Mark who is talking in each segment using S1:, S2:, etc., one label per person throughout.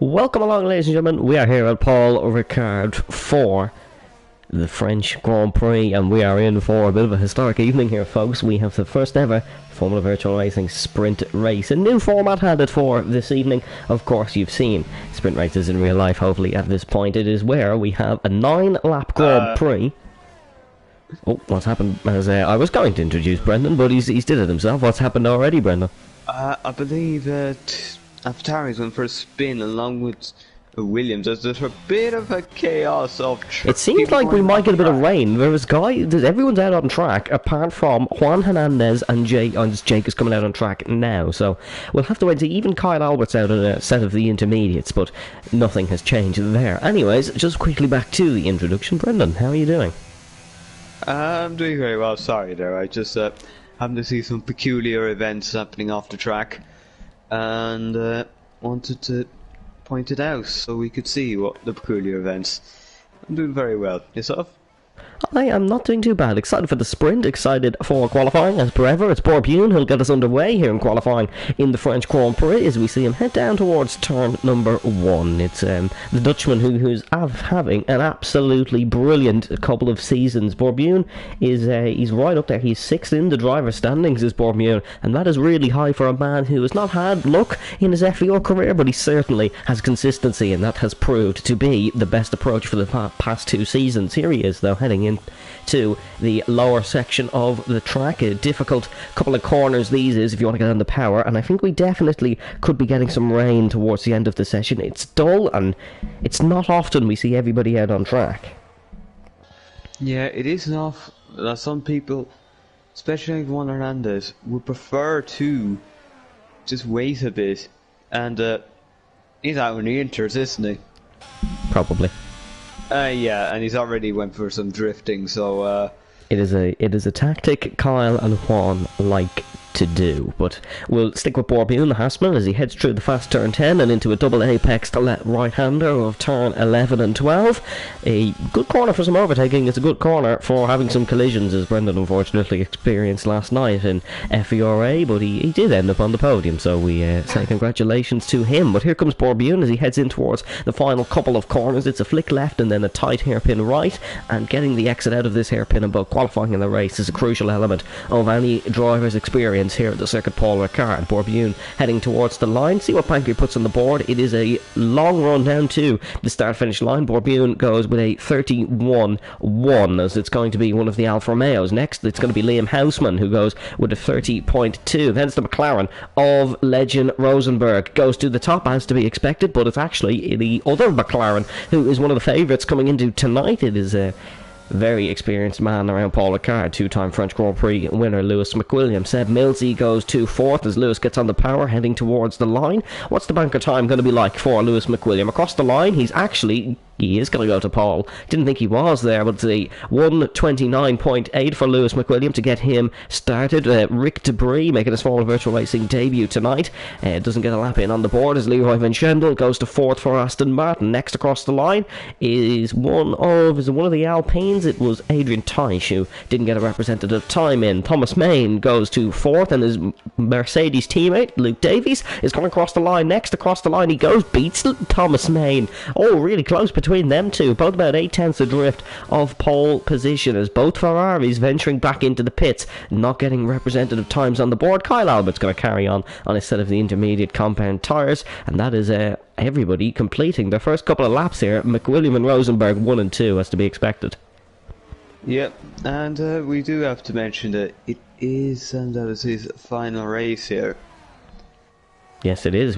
S1: Welcome along, ladies and gentlemen. We are here at Paul Ricard for the French Grand Prix, and we are in for a bit of a historic evening here, folks. We have the first ever Formula Virtual Racing sprint race. A new format handed for this evening. Of course, you've seen sprint races in real life, hopefully, at this point. It is where we have a 9-lap Grand Prix. Oh, what's happened? As I was going to introduce Brendan, but he's did it himself. What's happened already, Brendan?
S2: I believe that AlphaTauri's went for a spin along with Williams. There's a bit of a chaos of
S1: it seems like we might get a bit of rain. Everyone's out on track apart from Juan Hernandez and Jake. Jake is coming out on track now, so we'll have to wait to see. Even Kyle Albert's out in a set of the intermediates, but nothing has changed there. Anyways, just quickly back to the introduction. Brendan, how are you doing?
S2: I'm doing very well. Sorry there, I just happened to see some peculiar events happening off the track and wanted to point it out so we could see what the peculiar events. I'm doing very well. Yourself?
S1: I am not doing too bad. Excited for the sprint, excited for qualifying as per ever. It's Borbune who'll get us underway here in qualifying in the French Grand Prix as we see him head down towards turn number 1. It's the Dutchman who's having an absolutely brilliant couple of seasons. Borbune is he's right up there. He's 6th in the driver's standings is Borbune, and that is really high for a man who has not had luck in his FVR career, but he certainly has consistency, and that has proved to be the best approach for the past 2 seasons. Here he is, though, heading into the lower section of the track. A difficult couple of corners these is if you want to get on the power, and I think we definitely could be getting some rain towards the end of the session. It's dull, and it's not often we see everybody out on track.
S2: Yeah, it is enough that some people, especially like Juan Hernandez, would prefer to just wait a bit, and he's out in the inters, isn't he?
S1: Probably.
S2: Yeah, and he's already went for some drifting, so
S1: it is a tactic Kyle and Juan like to do, but we'll stick with Borbune, the Haasman, as he heads through the fast turn 10 and into a double apex to let right-hander of turn 11 and 12. A good corner for some overtaking. It's a good corner for having some collisions, as Brendan unfortunately experienced last night in FVRA, but he did end up on the podium, so we say congratulations to him. But here comes Borbune as he heads in towards the final couple of corners. It's a flick left and then a tight hairpin right, and getting the exit out of this hairpin and both qualifying in the race is a crucial element of any driver's experience here at the circuit Paul Ricard. Borbune heading towards the line. See what bank he puts on the board. It is a long run down to the start-finish line. Borbune goes with a 31.1 as it's going to be one of the Alfa Romeos. Next, it's going to be Liam Houseman who goes with a 30.2. Then it's the McLaren of legend Rosenberg. Goes to the top as to be expected, but it's actually the other McLaren who is one of the favourites coming into tonight. It is a very experienced man around Paul Ricard, 2-time French Grand Prix winner Lewis McWilliam. Seb Millsy goes to 4th as Lewis gets on the power, heading towards the line. What's the banker time going to be like for Lewis McWilliam? Across the line, he is going to go to Paul. Didn't think he was there, but it's a 1:29.8 for Lewis McWilliam to get him started. Rick Debris making his Formula Virtual Racing debut tonight. Doesn't get a lap in on the board as Leroy Van Schendel goes to 4th for Aston Martin. Next across the line is one of the Alpines. It was Adrian Teisch who didn't get a representative time in. Thomas Main goes to 4th, and his Mercedes teammate Luke Davies is coming across the line. Next across the line he goes, beats Thomas Main. Oh, really close between them two, both about 8/10 adrift of pole position, as both Ferraris venturing back into the pits, not getting representative times on the board. Kyle Albert's going to carry on a set of the intermediate compound tyres, and that is everybody completing their first couple of laps here. McWilliam and Rosenberg 1 and 2 as to be expected.
S2: Yep, and we do have to mention that it is his final race here.
S1: Yes, it is.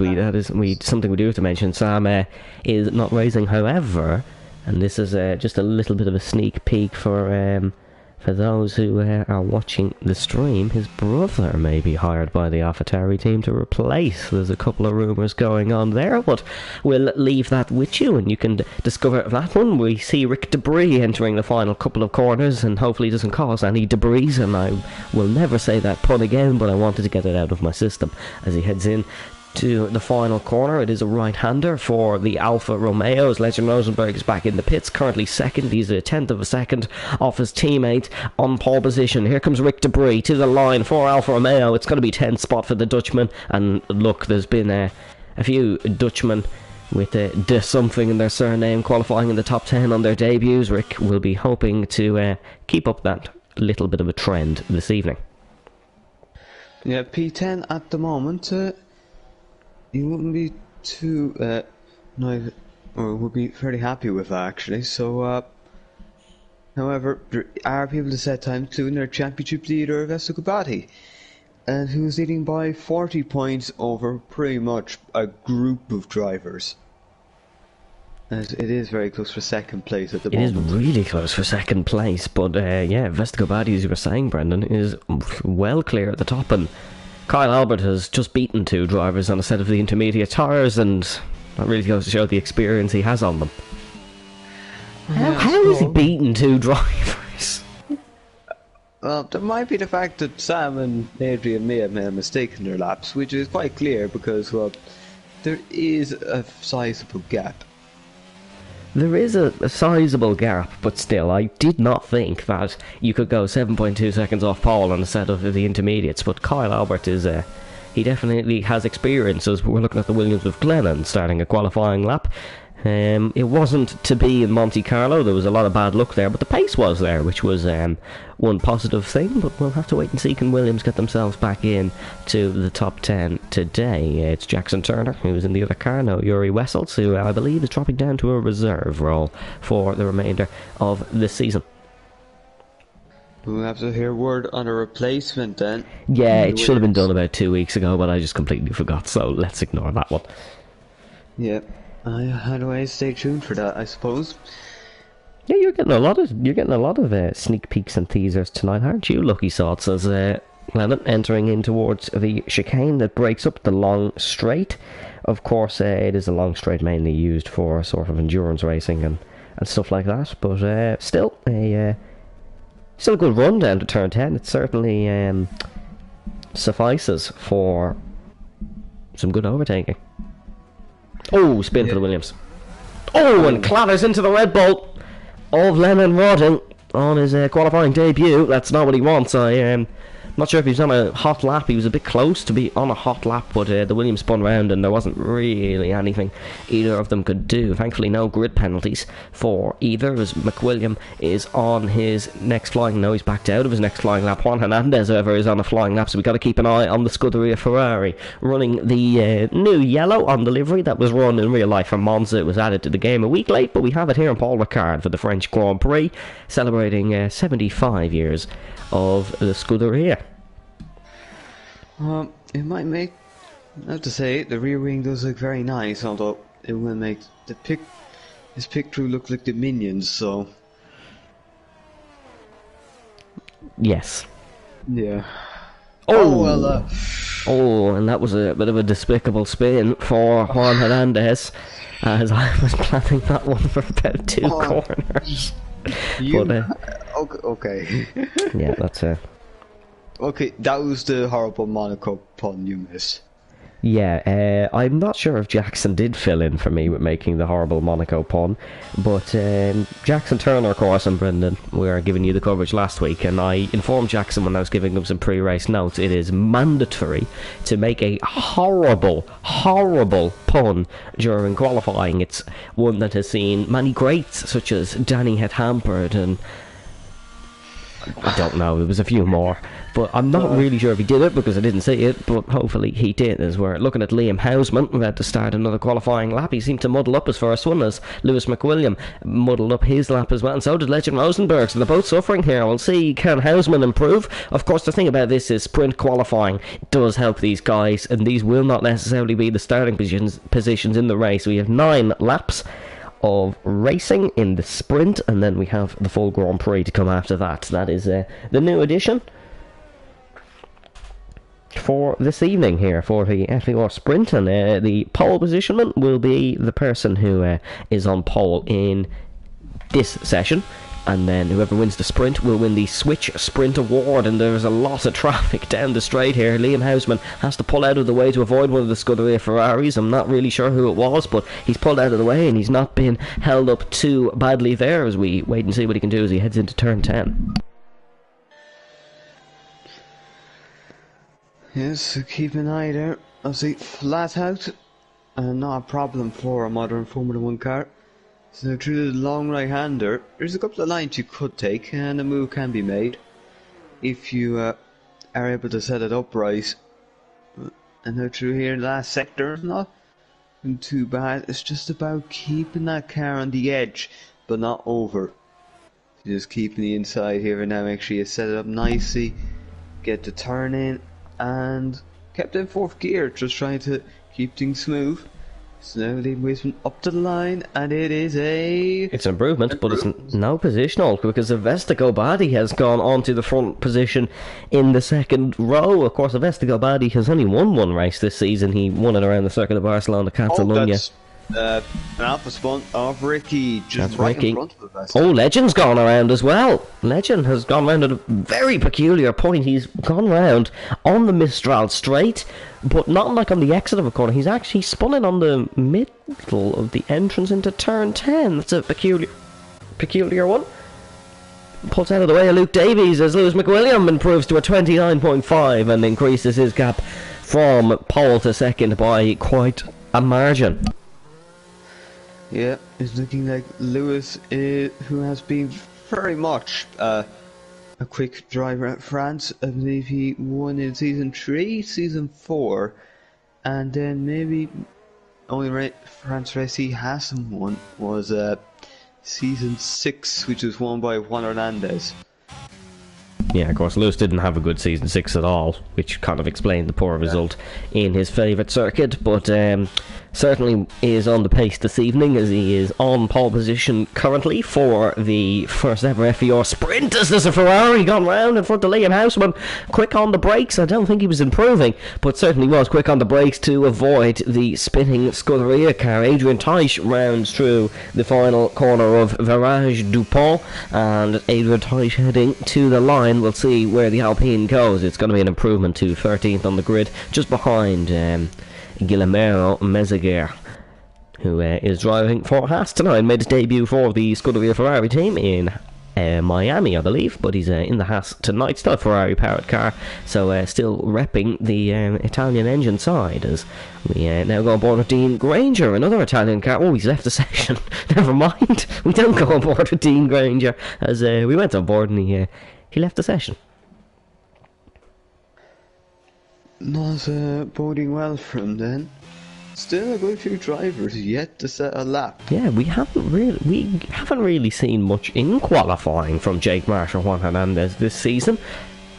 S1: Something we do have to mention. Sam is not racing, however, and this is just a little bit of a sneak peek for those who are watching the stream. His brother may be hired by the AlphaTauri team to replace. There's a couple of rumours going on there, but we'll leave that with you, and you can discover that one. We see Rick Debris entering the final couple of corners, and hopefully he doesn't cause any debris, and I will never say that pun again, but I wanted to get it out of my system as he heads in to the final corner. It is a right-hander for the Alfa Romeos. Legend Rosenberg is back in the pits, currently 2nd. He's a 10th of a second off his teammate on pole position. Here comes Rick Debris to the line for Alfa Romeo. It's going to be 10th spot for the Dutchman, and look, there's been a few Dutchmen with de something in their surname, qualifying in the top 10 on their debuts. Rick will be hoping to keep up that little bit of a trend this evening.
S2: Yeah, P10 at the moment, you wouldn't be too, no, or would be fairly happy with that actually, so, however, there are people to set time, including their championship leader, Vesugabati, and who's leading by 40 points over pretty much a group of drivers. As it is very close for second place at the moment.
S1: It is really close for second place, but yeah, Vesugabati, as you were saying, Brendan, is well clear at the top, and Kyle Albert has just beaten 2 drivers on a set of the intermediate tyres, and that really goes to show the experience he has on them. How has he beaten 2 drivers?
S2: Well, there might be the fact that Sam and Adrian may have made a mistake in their laps, which is quite clear because, well, there is a sizable gap.
S1: There is a sizable gap, but still, I did not think that you could go 7.2 seconds off pole on a set of the intermediates, but Kyle Albert is, he definitely has experience, as we're looking at the Williams with Glennon starting a qualifying lap. It wasn't to be in Monte Carlo, there was a lot of bad luck there, but the pace was there, which was one positive thing, but we'll have to wait and see can Williams get themselves back in to the top 10 today. It's Jackson Turner, who's in the other car, no Yuri Wessels, who I believe is dropping down to a reserve role for the remainder of the season.
S2: We'll have to hear word on a replacement then.
S1: Yeah, it should have been done about 2 weeks ago, but I just completely forgot, so let's ignore that one.
S2: Yeah. Anyway, stay tuned for that, I suppose.
S1: Yeah, you're getting a lot of sneak peeks and teasers tonight, aren't you? Lucky Sots, as Glennon entering in towards the chicane that breaks up the long straight. Of course, it is a long straight mainly used for sort of endurance racing and stuff like that. But still a good run down to turn 10. It certainly suffices for some good overtaking. Oh, spin for the Williams. Oh, and clatters into the Red Bull of Lennon Rodden on his qualifying debut. That's not what he wants. I'm not sure if he was on a hot lap. He was a bit close to be on a hot lap, but the Williams spun round and there wasn't really anything either of them could do. Thankfully, no grid penalties for either, as McWilliam is on his next flying. No, he's backed out of his next flying lap. Juan Hernandez, however, is on a flying lap, so we've got to keep an eye on the Scuderia Ferrari running the new yellow on the livery that was run in real life from Monza. It was added to the game a week late, but we have it here in Paul Ricard for the French Grand Prix, celebrating 75 years of the Scuderia.
S2: It might make, I have to say, the rear wing does look very nice, although it will make this pick through look like the Minions, so...
S1: Yes.
S2: Yeah.
S1: Oh, well, oh, and that was a bit of a despicable spin for Juan Hernandez, as I was planning that one for about 2 corners.
S2: Okay.
S1: Yeah, that's it.
S2: Okay, that was the horrible Monaco pun you missed.
S1: Yeah, I'm not sure if Jackson did fill in for me with making the horrible Monaco pun, but Jackson Turner, of course, and Brendan, we were giving you the coverage last week, and I informed Jackson when I was giving him some pre-race notes, it is mandatory to make a horrible pun during qualifying. It's one that has seen many greats, such as Danny Het Hampered, and I don't know, there was a few more, but I'm not really sure if he did it because I didn't see it, but hopefully he did. As we're looking at Liam Hausman, about to start another qualifying lap. He seemed to muddle up his first one as Lewis McWilliam muddled up his lap as well, and so did Legend Rosenberg, so they're both suffering here. We'll see, can Hausman improve? Of course, the thing about this is sprint qualifying does help these guys, and these will not necessarily be the starting positions in the race. We have 9 laps of racing in the sprint, and then we have the full Grand Prix to come after that. That is the new addition for this evening here for the FVR sprint, and the pole positionment will be the person who is on pole in this session, and then whoever wins the sprint will win the Switch Sprint Award. And there's a lot of traffic down the straight here. Liam Hausman has to pull out of the way to avoid one of the Scuderia Ferraris. I'm not really sure who it was, but he's pulled out of the way and he's not been held up too badly there, as we wait and see what he can do as he heads into turn 10.
S2: Yes, so keep an eye there. Obviously, flat out, not a problem for a modern Formula 1 car. So through the long right-hander, there's a couple of lines you could take, and a move can be made if you are able to set it up right. And now through here, last sector, not too bad. It's just about keeping that car on the edge, but not over. Just keeping the inside here, and now make sure you set it up nicely, get the turn in, and kept in fourth gear, just trying to keep things smooth. So now Liam Wisman up to the line, and it's
S1: an improvement, but it's no positional, because Vestigo Badi has gone onto the front position in the second row. Of course, Vestigo Badi has only won one race this season. He won it around the Circuit of Barcelona, Catalunya.
S2: An alpha spun of Ricky, just
S1: That's
S2: right
S1: Ricky.
S2: in front of the Vestigo.
S1: Oh, Legend's gone around as well. Legend has gone round at a very peculiar point. He's gone round on the Mistral straight, but not like on the exit of a corner. He's actually spun it on the middle of the entrance into turn 10. That's a peculiar one. Pulls out of the way of Luke Davies as Lewis McWilliam improves to a 29.5 and increases his gap from pole to second by quite a margin.
S2: Yeah, it's looking like Lewis, who has been very much a quick driver at France. I believe he won in season 3, season 4, and then maybe only France race he hasn't won was season 6, which was won by Juan Hernandez.
S1: Yeah, of course, Lewis didn't have a good season 6 at all, which kind of explained the poor result in his favourite circuit, but certainly is on the pace this evening, as he is on pole position currently for the first ever FVR sprint, as there's a Ferrari gone round in front of Liam Houseman. Quick on the brakes. I don't think he was improving, but certainly was quick on the brakes to avoid the spinning Scuderia car. Adrian Teich rounds through the final corner of Virage Dupont, and Adrian Teich heading to the line. We'll see where the Alpine goes. It's going to be an improvement to 13th on the grid, just behind Guillermo Mezeguer, who is driving for Haas tonight. Made his debut for the Scuderia Ferrari team in Miami, I believe, but he's in the Haas tonight. Still a Ferrari powered car, so still repping the Italian engine side, as we now go on board with Dean Granger, another Italian car. Oh, he's left the session. Never mind, we don't go on board with Dean Granger, as we went on board and he left the session.
S2: Not boding well for him then. Still a good few drivers yet to set a lap.
S1: Yeah, we haven't really seen much in qualifying from Jake Marsh or Juan Hernandez this season.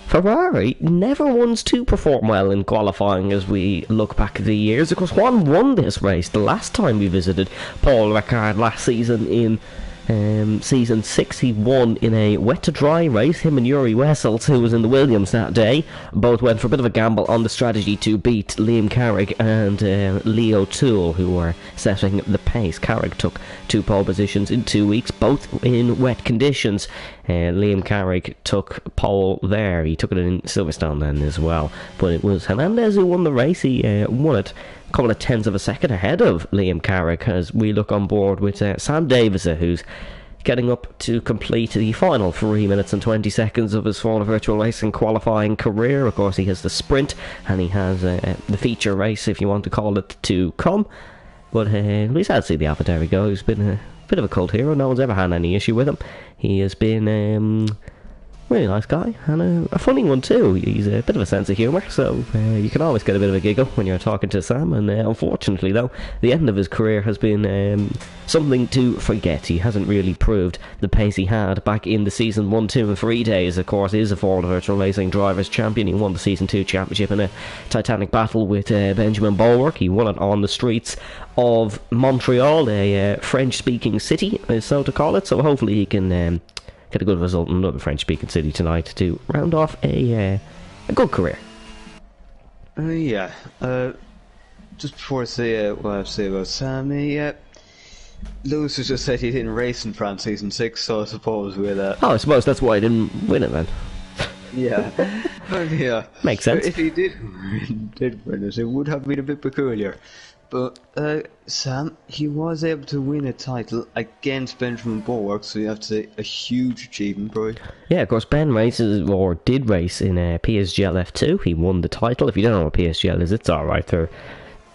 S1: Ferrari never wants to perform well in qualifying as we look back at the years. Of course, Juan won this race the last time we visited Paul Ricard last season in season 6. He won in a wet to dry race. Him and Yuri Wessels, who was in the Williams that day, both went for a bit of a gamble on the strategy to beat Liam Carrick and Leo Toole, who were setting the pace. Carrick took 2 pole positions in 2 weeks, both in wet conditions. Liam Carrick took pole there. He took it in Silverstone then as well, but it was Hernandez who won the race. He won it a couple of tenths of a second ahead of Liam Carrick, as we look on board with Sam Davis, who's getting up to complete the final 3 minutes and 20 seconds of his Formula Virtual Racing qualifying career. Of course, he has the sprint, and he has the feature race, if you want to call it, to come. But we sad to see the AlphaTauri go. He's been a bit of a cult hero. No one's ever had any issue with him. He has been really nice guy, and a funny one too. He's a bit of a sense of humour, so you can always get a bit of a giggle when you're talking to Sam. And unfortunately, though, the end of his career has been something to forget. He hasn't really proved the pace he had back in the season 1, 2 and 3 days. Of course, he is a Formula Virtual Racing Drivers' Champion. He won the season 2 championship in a titanic battle with Benjamin Bulwark. He won it on the streets of Montreal, a French-speaking city, so to call it. So hopefully he can get a good result in another French-speaking city tonight to round off a good career.
S2: Yeah. Just before I say what I have to say about Sammy, Lewis has just said he didn't race in France season 6, so I suppose we'll...
S1: I suppose that's why he didn't win it then.
S2: Yeah. Yeah.
S1: Makes sense.
S2: If he did win it, it would have been a bit peculiar. But Sam, he was able to win a title against Benjamin Bulwark, so you have to say a huge achievement, bro. Yeah,
S1: of course, Ben did race in PSGL F2. He won the title. If you don't know what PSGL is, it's alright. They're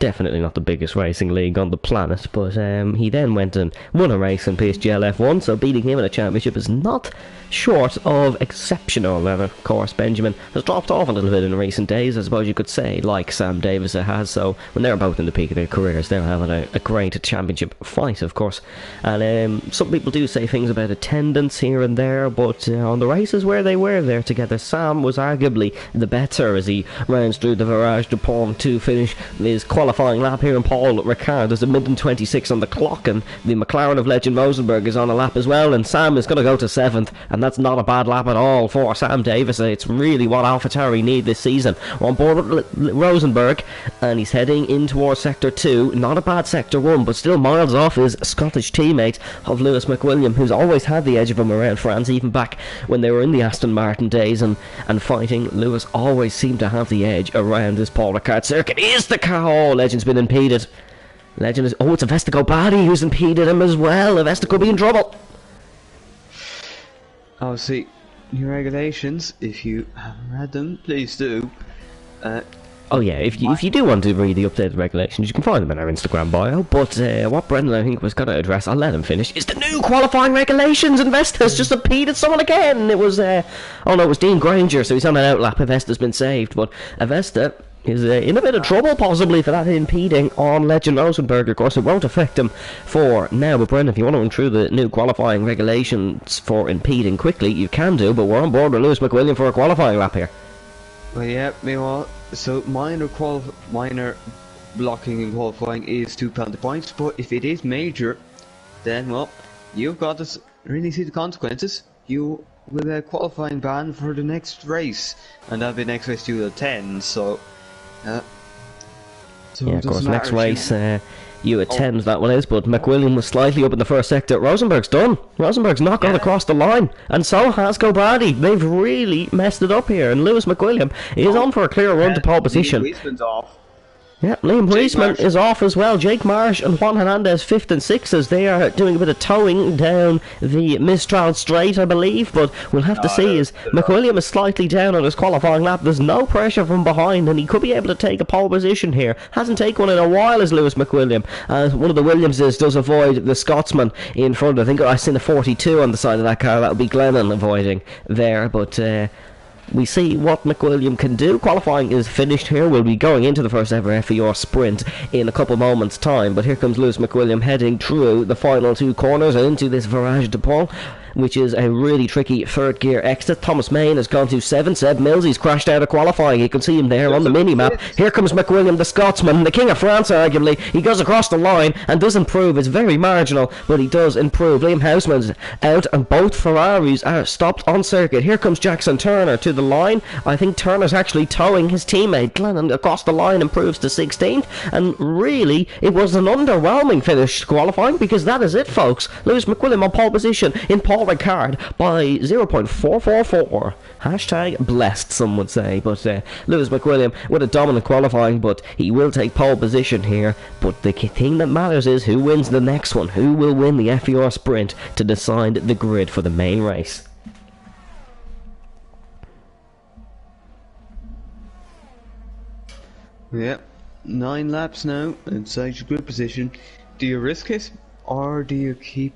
S1: definitely not the biggest racing league on the planet, but he then went and won a race in PSGL F1, so beating him in a championship is not short of exceptional. And of course Benjamin has dropped off a little bit in recent days, I suppose you could say, like Sam Davis has, so when they're both in the peak of their careers, they're having a great championship fight, of course. And some people do say things about attendance here and there, but on the races where they were there together, Sam was arguably the better as he rounds through the Virage de Pont to finish his qualifying lap here in Paul Ricard. There's a minute and 26 on the clock, and the McLaren of Legend Rosenberg is on a lap as well, and Sam is going to go to 7th, and that's not a bad lap at all for Sam Davis. It's really what AlphaTauri need this season. We're on board with Rosenberg, and he's heading in towards Sector 2. Not a bad Sector 1, but still miles off his Scottish teammate of Lewis McWilliam, who's always had the edge of him around France, even back when they were in the Aston Martin days and fighting. Lewis always seemed to have the edge around this Paul Ricard circuit. Is the car? Oh, Legend's been impeded. Legend is... Oh, it's Avesta Badi who's impeded him as well. Avesta could be in trouble.
S2: Oh, see, new regulations, if you haven't read them, please do.
S1: Oh yeah, if you do want to read the updated regulations, you can find them in our Instagram bio. But what Brendan, I think, was going to address, I'll let him finish, is the new qualifying regulations. And Vesta's just impeded someone again. It was, oh no, it was Dean Granger, so he's on an outlap. Avesta's been saved, but Avesta is in a bit of trouble, possibly, for that impeding on Legend Rosenberg. Of course, it won't affect him for now. But Brendan, if you want to run through the new qualifying regulations for impeding quickly, you can do. But we're on board with Lewis McWilliam for a qualifying lap here.
S2: Well, yeah, meanwhile, so minor blocking in qualifying is 2 penalty points, but if it is major, then, well, you've got to really see the consequences. You will a qualifying ban for the next race, and that'll be next race to 10, so... so
S1: yeah, of course, next race you attend that one is, but McWilliam was slightly up in the first sector. Rosenberg's done. Rosenberg's not gone across the line, and so has Gobadi. They've really messed it up here, and Lewis McWilliam is on for a clear run to pole position.
S2: Off.
S1: Yeah, Liam Huisman is off as well. Jake Marsh and Juan Hernandez 5th and 6th as they are doing a bit of towing down the Mistral Straight, I believe. But we'll have to see as McWilliam is slightly down on his qualifying lap. There's no pressure from behind, and he could be able to take a pole position here. Hasn't taken one in a while as Lewis McWilliam. As one of the Williamses does avoid the Scotsman in front. I think I seen a 42 on the side of that car. That would be Glennon avoiding there, but... we see what McWilliam can do. Qualifying is finished here. We'll be going into the first ever FVR sprint in a couple moments time, but here comes Lewis McWilliam heading through the final 2 corners and into this Virage de Pont, which is a really tricky third gear exit. Thomas Main has gone to 7. Seb Mills, he's crashed out of qualifying. You can see him there on the mini-map. Here comes McWilliam, the Scotsman, the King of France arguably. He goes across the line and does improve. It's very marginal, but he does improve. Liam Houseman's out and both Ferraris are stopped on circuit. Here comes Jackson Turner to the line. I think Turner's actually towing his teammate. Glennon across the line improves to 16th, and really it was an underwhelming finish qualifying, because that is it, folks. Lewis McWilliam on pole position in Paul Ricard by 0.444. Hashtag blessed, some would say. But Lewis McWilliam with a dominant qualifying, but he will take pole position here. But the thing that matters is who wins the next one. Who will win the FVR sprint to decide the grid for the main race.
S2: Yep, 9 laps now inside your grid position. Do you risk it, or do you keep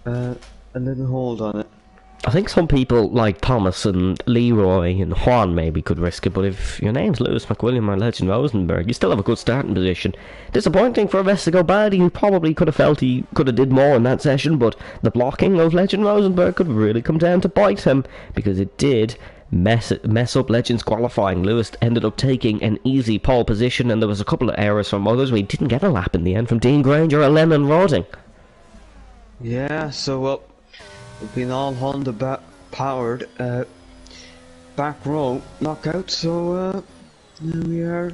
S2: a little hold on it?
S1: I think some people like Thomas and Leroy and Juan maybe could risk it, but if your name's Lewis McWilliam or Legend Rosenberg, you still have a good starting position. Disappointing for Avesta Badi, who probably could have felt he could have did more in that session, but the blocking of Legend Rosenberg could really come down to bite him, because it did mess up Legends qualifying. Lewis ended up taking an easy pole position, and there was a couple of errors from others. We didn't get a lap in the end from Dean Granger or Lennon Roding.
S2: Yeah, so well, we've been all Honda powered back row knockout, so here we are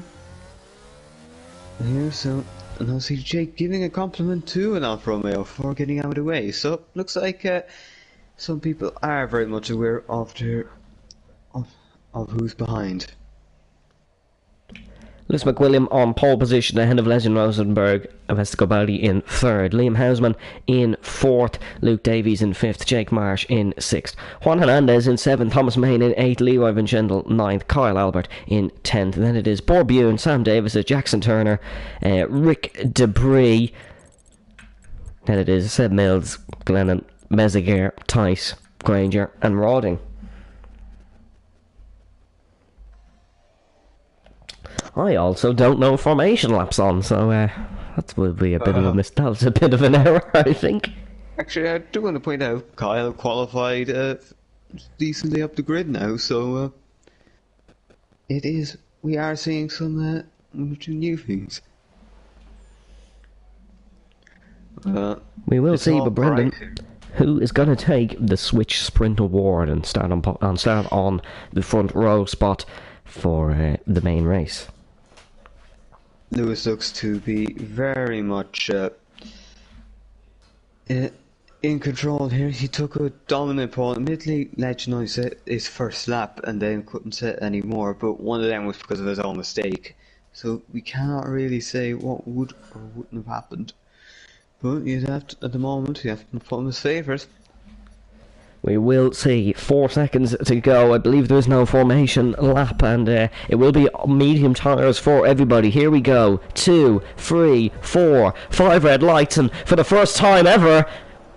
S2: here. So, and I see Jake giving a compliment to an Alfa Romeo for getting out of the way. So looks like some people are very much aware of who's behind.
S1: Lewis McWilliam on pole position ahead of Legend Rosenberg, Vestigobaldi in third, Liam Houseman in fourth, Luke Davies in fifth, Jake Marsh in sixth, Juan Hernandez in seventh, Thomas Main in eighth, Leroy Vinchendel ninth, Kyle Albert in 10th. Then it is Borbune, Sam Davis, Jackson Turner, Rick Debris. Then it is Seb Mills, Glennon, Meziger, Tice, Granger and Rawding. I also don't know formation laps on, so that will be a bit of a that was a bit of an error, I think.
S2: Actually, I do want to point out Kyle qualified decently up the grid now, so we are seeing some one or two new things.
S1: We will see, but Brendan, who is going to take the Switch Sprint Award and start on the front row spot for the main race?
S2: Lewis looks to be very much in control here. He took a dominant pole. Admittedly, Legend set his first lap and then couldn't set any more, but one of them was because of his own mistake. So we cannot really say what would or wouldn't have happened. But you'd have to, at the moment, you have to put him as favourite.
S1: We will see. 4 seconds to go. I believe there is no formation lap, and it will be medium tyres for everybody. Here we go. 2, 3, 4, 5 red lights, and for the first time ever,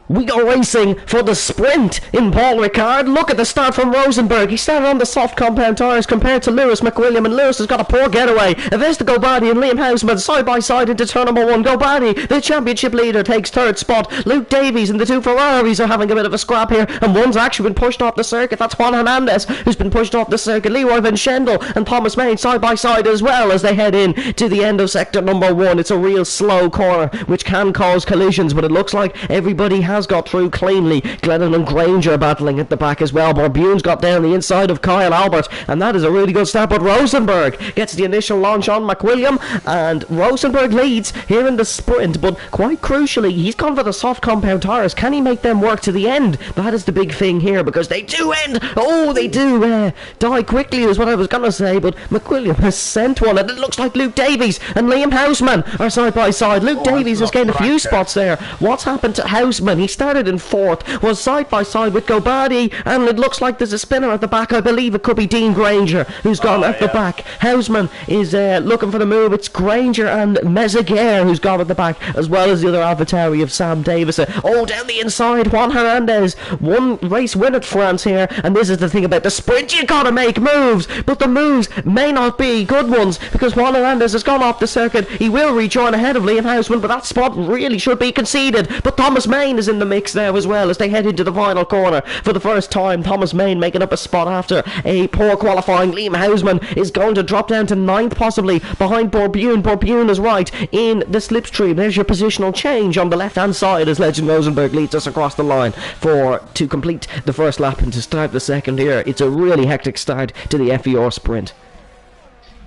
S1: we go racing for the sprint in Paul Ricard. Look at the start from Rosenberg. He started on the soft compound tyres compared to Lewis McWilliam, and Lewis has got a poor getaway. Avesta Gobadi and Liam Houseman side by side into turn number 1. Gobadi, the championship leader, takes third spot. Luke Davies and the two Ferraris are having a bit of a scrap here, and one's actually been pushed off the circuit. That's Juan Hernandez, who's been pushed off the circuit. Leroy Vinchendel and Thomas Main side by side as well as they head in to the end of sector number 1. It's a real slow corner which can cause collisions, but it looks like everybody has got through cleanly. Glennon and Granger battling at the back as well. Borbune's got down the inside of Kyle Albert, and that is a really good start, but Rosenberg gets the initial launch on McWilliam, and Rosenberg leads here in the sprint, but quite crucially, he's gone for the soft compound tyres. Can he make them work to the end? That is the big thing here, because they do end. Oh, they do die quickly is what I was going to say, but McWilliam has sent one, and it looks like Luke Davies and Liam Houseman are side by side. Luke Davies has gained a few spots there. What's happened to Houseman? He started in fourth, was side by side with Gobadi, and it looks like there's a spinner at the back. I believe it could be Dean Granger who's gone at the back. Houseman is looking for the move. It's Granger and Meziger who's gone at the back, as well as the other AlphaTauri of Sam Davis. Oh, down the inside, Juan Hernandez, one race win at France here, and this is the thing about the sprint, you gotta make moves, but the moves may not be good ones, because Juan Hernandez has gone off the circuit. He will rejoin ahead of Liam Houseman, but that spot really should be conceded. But Thomas Main is in the mix there as well as they head into the final corner for the first time. Thomas Main making up a spot after a poor qualifying. Liam Houseman is going to drop down to 9th possibly behind Borbune. Borbune is right in the slipstream. There's your positional change on the left hand side as Legend Rosenberg leads us across the line to complete the first lap and to start the second here. It's a really hectic start to the FVR sprint.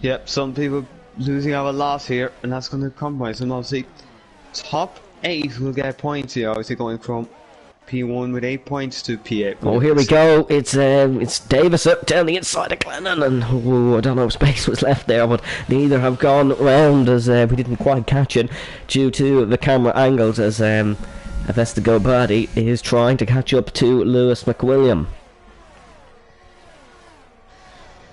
S2: Yep, some people losing out a loss here, and that's going to compromise them. Obviously, top 8 will get points here, obviously going from P1 with 8 points to P8.
S1: Oh, here we go. It's Davis up down the inside of Glennon, and I don't know if space was left there, but neither have gone round as we didn't quite catch it due to the camera angles as Avesta Gobadi is trying to catch up to Lewis McWilliam.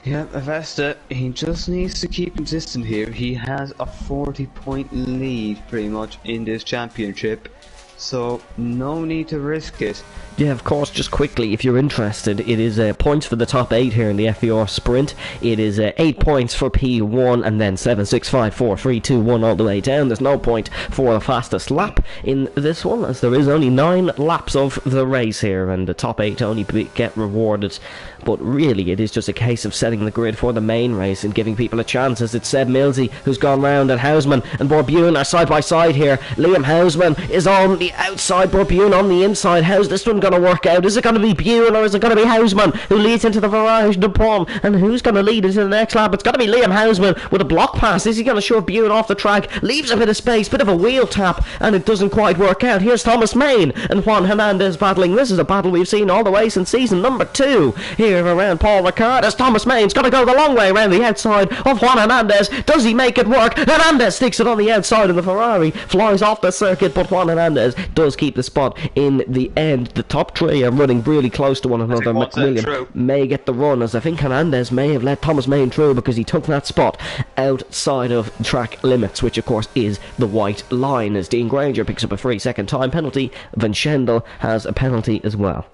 S2: Yeah, Avesta, he just needs to keep consistent here. He has a 40-point lead pretty much in this championship, so no need to risk it.
S1: Yeah, of course, just quickly, if you're interested, it is points for the top 8 here in the FVR sprint. It is 8 points for P1 and then 7, 6, 5, 4, 3, 2, 1 all the way down. There's no point for the fastest lap in this one, as there is only 9 laps of the race here, and the top 8 only get rewarded. But really, it is just a case of setting the grid for the main race and giving people a chance, as it's Seb Millsy who's gone round, and Houseman and Borbune are side by side here. Liam Houseman is on the outside, Borbune on the inside. How's this one going to work out? Is it going to be Bune or is it going to be Hausman who leads into the Virage de Pont? And who's going to lead into the next lap? It's going to be Liam Hausman with a block pass. Is he going to shove Bune off the track? Leaves a bit of space, bit of a wheel tap, and it doesn't quite work out. Here's Thomas Main and Juan Hernandez battling. This is a battle we've seen all the way since season number 2 here around Paul Ricard, as Thomas Main's going to go the long way around the outside of Juan Hernandez. Does he make it work? Hernandez sticks it on the outside and the Ferrari flies off the circuit, but Juan Hernandez does keep the spot in the end. The top three are running really close to one another. McWilliam may get the run, as I think Hernandez may have let Thomas Main through because he took that spot outside of track limits, which of course is the white line, as Dean Granger picks up a free second time penalty. Van Schendel has a penalty as well.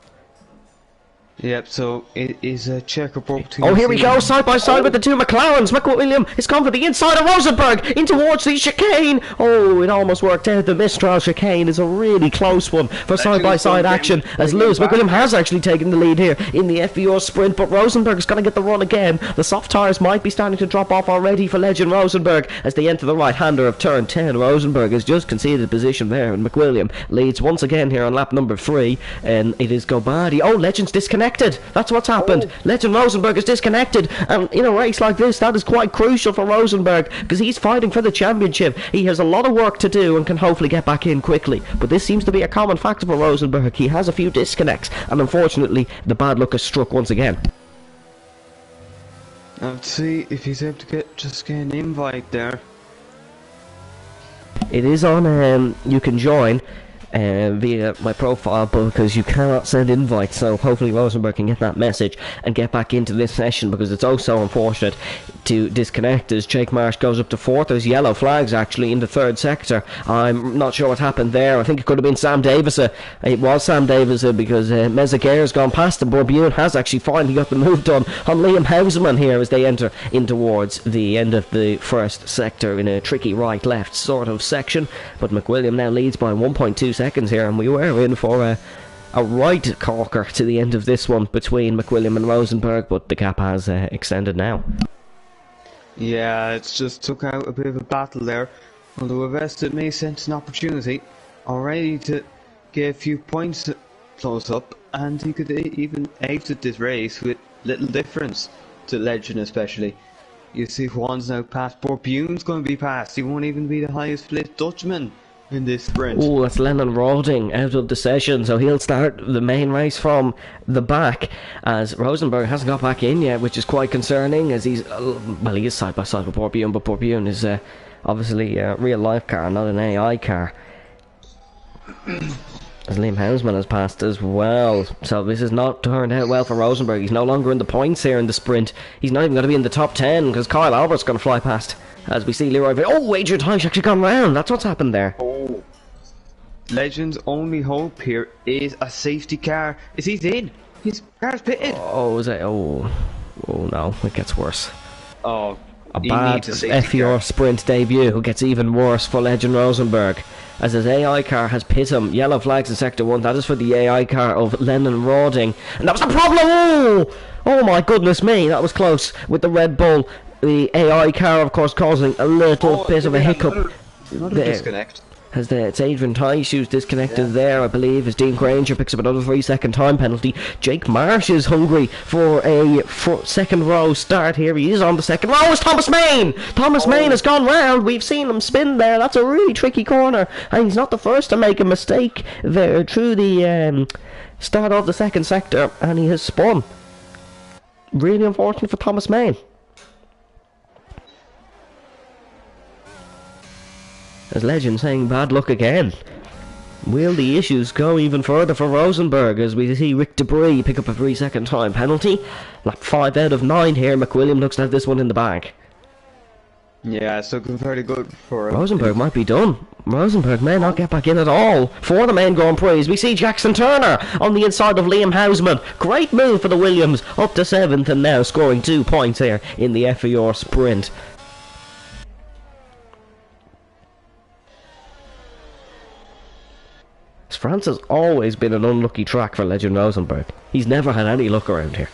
S2: Yep, so it is a checkerboard between...
S1: Oh, here we go, side by side with the two McLarens. McWilliam is gone for the inside of Rosenberg, in towards the chicane. Oh, it almost worked out. The Mistral chicane is a really close one for side by side action, as Lewis McWilliam has actually taken the lead here in the FVR sprint, but Rosenberg is going to get the run again. The soft tyres might be starting to drop off already for Legend Rosenberg as they enter the right-hander of turn 10. Rosenberg has just conceded position there, and McWilliam leads once again here on lap number 3, and it is Gobadi. Oh, Legend's disconnected. That's what's happened. Legend Rosenberg is disconnected, and in a race like this, that is quite crucial for Rosenberg because he's fighting for the championship. He has a lot of work to do and can hopefully get back in quickly, but this seems to be a common factor for Rosenberg. He has a few disconnects, and unfortunately the bad luck has struck once again.
S2: Let's see if he's able to just get an invite there.
S1: It is on you can join via my profile, because you cannot send invites, so hopefully Rosenberg can get that message and get back into this session, because it's oh so unfortunate to disconnect as Jake Marsh goes up to 4th. There's yellow flags actually in the 3rd sector. I'm not sure what happened there. I think it could have been Sam Davis. It was Sam Davis because Mezaguer's gone past him. Bourbon has actually finally got the move done on Liam Houseman here as they enter in towards the end of the 1st sector in a tricky right-left sort of section, but McWilliam now leads by 1.2 seconds here, and we were in for a right corker to the end of this one between McWilliam and Rosenberg, but the gap has extended now.
S2: Yeah, it's just took out a bit of a battle there, although Avesta may sense an opportunity already to get a few points close up, and he could even exit this race with little difference to Legend especially. You see Juan's now past, Borbune's going to be past. He won't even be the highest split Dutchman in this sprint.
S1: Oh, that's Lennon Roding out of the session, so he'll start the main race from the back, as Rosenberg hasn't got back in yet, which is quite concerning, as he's well, he is side by side with Borbune, but Borbune is obviously a real life car, not an AI car. As Liam Houseman has passed as well, so this has not turned out well for Rosenberg. He's no longer in the points here in the sprint. He's not even going to be in the top 10 because Kyle Albert's going to fly past. As we see Leroy... Oh, Adrian Tye's actually gone round. That's what's happened there.
S2: Oh. Legend's only hope here is a safety car. Is he's in? His car's pitted.
S1: Oh, is it? Oh no, it gets worse.
S2: Oh,
S1: a bad FVR sprint debut gets even worse for Legend Rosenberg, as his AI car has pit him. Yellow flags in Sector 1. That is for the AI car of Lennon Roding. And that was the problem! Oh my goodness me, that was close with the Red Bull. The AI car, of course, causing a little bit of a hiccup.
S2: Another disconnect.
S1: It's Adrian Tye who's disconnected there, I believe, as Dean Granger picks up another 3-second time penalty. Jake Marsh is hungry for a second row start here. He is on the second row. It's Thomas Main! Thomas Main has gone round. We've seen him spin there. That's a really tricky corner, and he's not the first to make a mistake there through the start of the 2nd sector, and he has spun. Really unfortunate for Thomas Main. As Legend saying bad luck again. Will the issues go even further for Rosenberg as we see Rick Debris pick up a 3-second time penalty? Lap 5 out of 9 here. McWilliam looks to have this one in the bag.
S2: Yeah, it's looking very good for him.
S1: Rosenberg might be done. Rosenberg may not get back in at all for the main Grand Prix. We see Jackson Turner on the inside of Liam Houseman. Great move for the Williams, up to 7th and now scoring 2 points here in the FVR sprint. France has always been an unlucky track for Legend Rosenberg. He's never had any luck around here.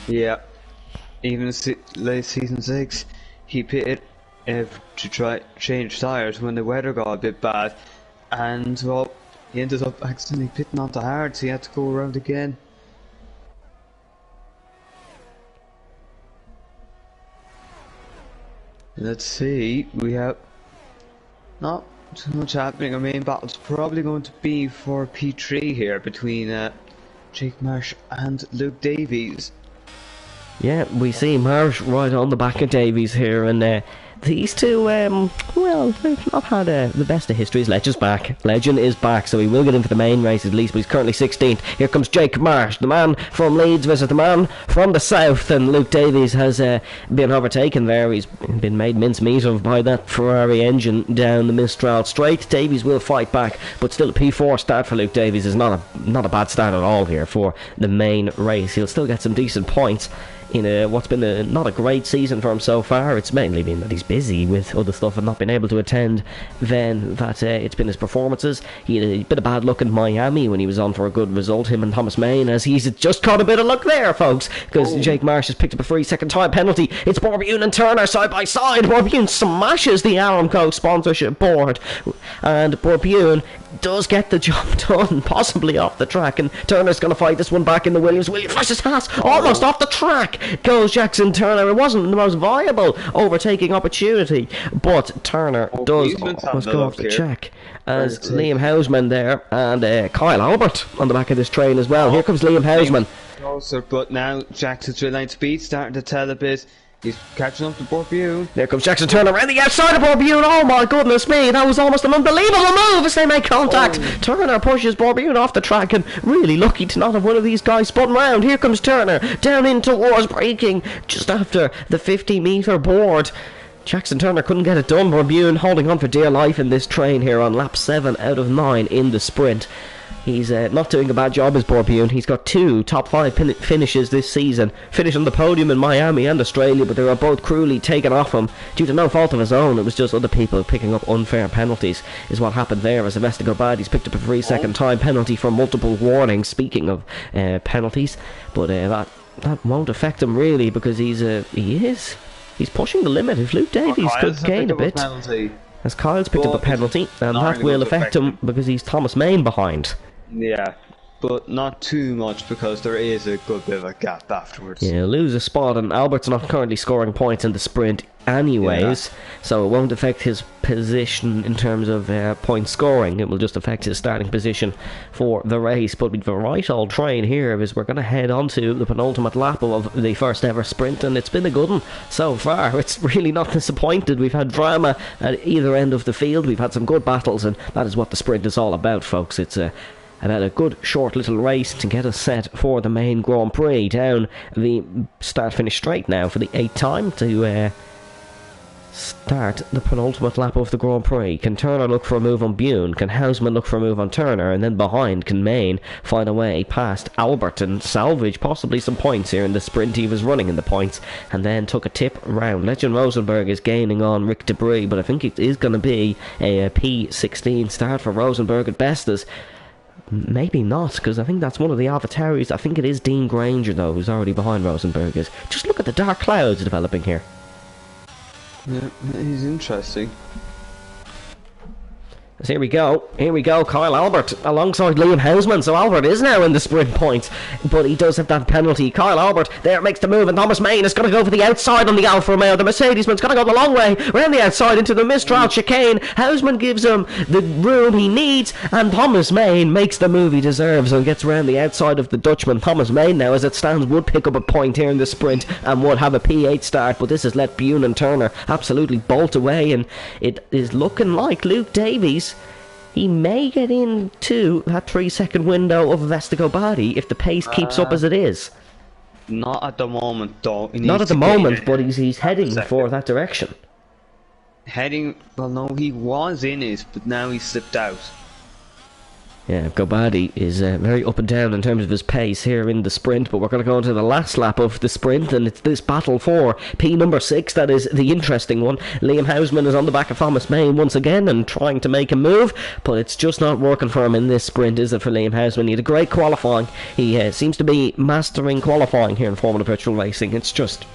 S2: Yeah, even late season 6, he pitted to try change tyres when the weather got a bit bad, and well, He ended up accidentally pitting onto hard, so he had to go around again. Let's see, we have not too much happening. Our main battle's probably going to be for P3 here between Jake Marsh and Luke Davies.
S1: Yeah, we see Marsh right on the back of Davies here, and these two, well, they've not had the best of histories. Legend is back, so he will get into the main race at least, but he's currently 16th. Here comes Jake Marsh, the man from Leeds versus the man from the south, and Luke Davies has been overtaken there. He's been made mincemeat of by that Ferrari engine down the Mistral Straight. Davies will fight back, but still a P4 start for Luke Davies is not a bad start at all here for the main race. He'll still get some decent points in what's been not a great season for him so far. It's mainly been that he's busy with other stuff and not been able to attend, then that it's been his performances. He had a bit of bad luck in Miami when he was on for a good result, him and Thomas Main, as he's just caught a bit of luck there, folks, because Jake Marsh has picked up a free second time penalty. It's Borbune and Turner side by side. Borbune smashes the Aramco sponsorship board, and Borbune does get the job done, possibly off the track, and Turner's going to fight this one back in the Williams. Williams versus Haas, almost off the track goes Jackson Turner. It wasn't the most viable overtaking opportunity, but Turner does almost go off the track, as Liam Hausman there, and Kyle Albert on the back of this train as well. Here comes Liam Hausman.
S2: Closer, but now Jackson's line speed starting to tell a bit. He's catching up to Borbune.
S1: There comes Jackson Turner around the outside of Borbune. Oh my goodness me, that was almost an unbelievable move as they make contact. Turner pushes Borbune off the track, and really lucky to not have one of these guys spun round. Here comes Turner down in towards braking just after the 50-metre board. Jackson Turner couldn't get it done. Borbune holding on for dear life in this train here on lap 7 out of 9 in the sprint. He's not doing a bad job as Borbune. He's got 2 top 5 finishes this season. Finished on the podium in Miami and Australia, but they were both cruelly taken off him due to no fault of his own. It was just other people picking up unfair penalties is what happened there, as Avesta Badi's picked up a free second time penalty for multiple warnings, speaking of penalties. But that won't affect him really, because he's pushing the limit. If Luke Davies could gain a bit, as Kyle's picked up a penalty, and that will affect him because he's Thomas Main behind.
S2: Yeah, but not too much, because there is a good bit of a gap afterwards.
S1: Yeah, lose a spot, and Albert's not currently scoring points in the sprint anyways, so it won't affect his position in terms of point scoring. It will just affect his starting position for the race. But with the right old train here, is we're going to head on to the penultimate lap of the first ever sprint, and it's been a good one so far. It's really not disappointed. We've had drama at either end of the field, we've had some good battles, and that is what the sprint is all about, folks. It's about a good short little race to get us set for the main Grand Prix. Down the start-finish straight now for the 8th time to start the penultimate lap of the Grand Prix. Can Turner look for a move on Bune? Can Hausman look for a move on Turner? And then behind, can Main find a way past Albert and salvage possibly some points here in the sprint? He was running in the points and then took a tip round. Legend Rosenberg is gaining on Rick Debris, but I think it is going to be a P16 start for Rosenberg at best, as maybe not, because I think that's one of the Avataris. I think it is Dean Granger, though, who's already behind Rosenberg. Just look at the dark clouds developing here.
S2: Yeah, he's interesting.
S1: So here we go, Kyle Albert alongside Liam Hausman. So Albert is now in the sprint points, but he does have that penalty. Kyle Albert there makes the move, and Thomas Main is going to go for the outside on the Alfa Romeo. The Mercedes-man's going to go the long way around the outside into the Mistral chicane. Hausman gives him the room he needs, and Thomas Main makes the move he deserves and gets around the outside of the Dutchman. Thomas Main now, as it stands, would pick up a point here in the sprint and would have a P8 start, but this has let Bune and Turner absolutely bolt away, and it is looking like Luke Davies, he may get into that 3-second window of Avesta Badi if the pace keeps up as it is.
S2: Not at the moment, though.
S1: Not at the moment, but he's heading for that direction.
S2: Well, no, he was in it, but now he's slipped out.
S1: Yeah, Gobadi is very up and down in terms of his pace here in the sprint, but we're going to go into the last lap of the sprint, and it's this battle for P number 6 that is the interesting one. Liam Hausman is on the back of Thomas Main once again and trying to make a move, but it's just not working for him in this sprint, is it, for Liam Hausman? He had a great qualifying. He seems to be mastering qualifying here in Formula Virtual Racing. It's just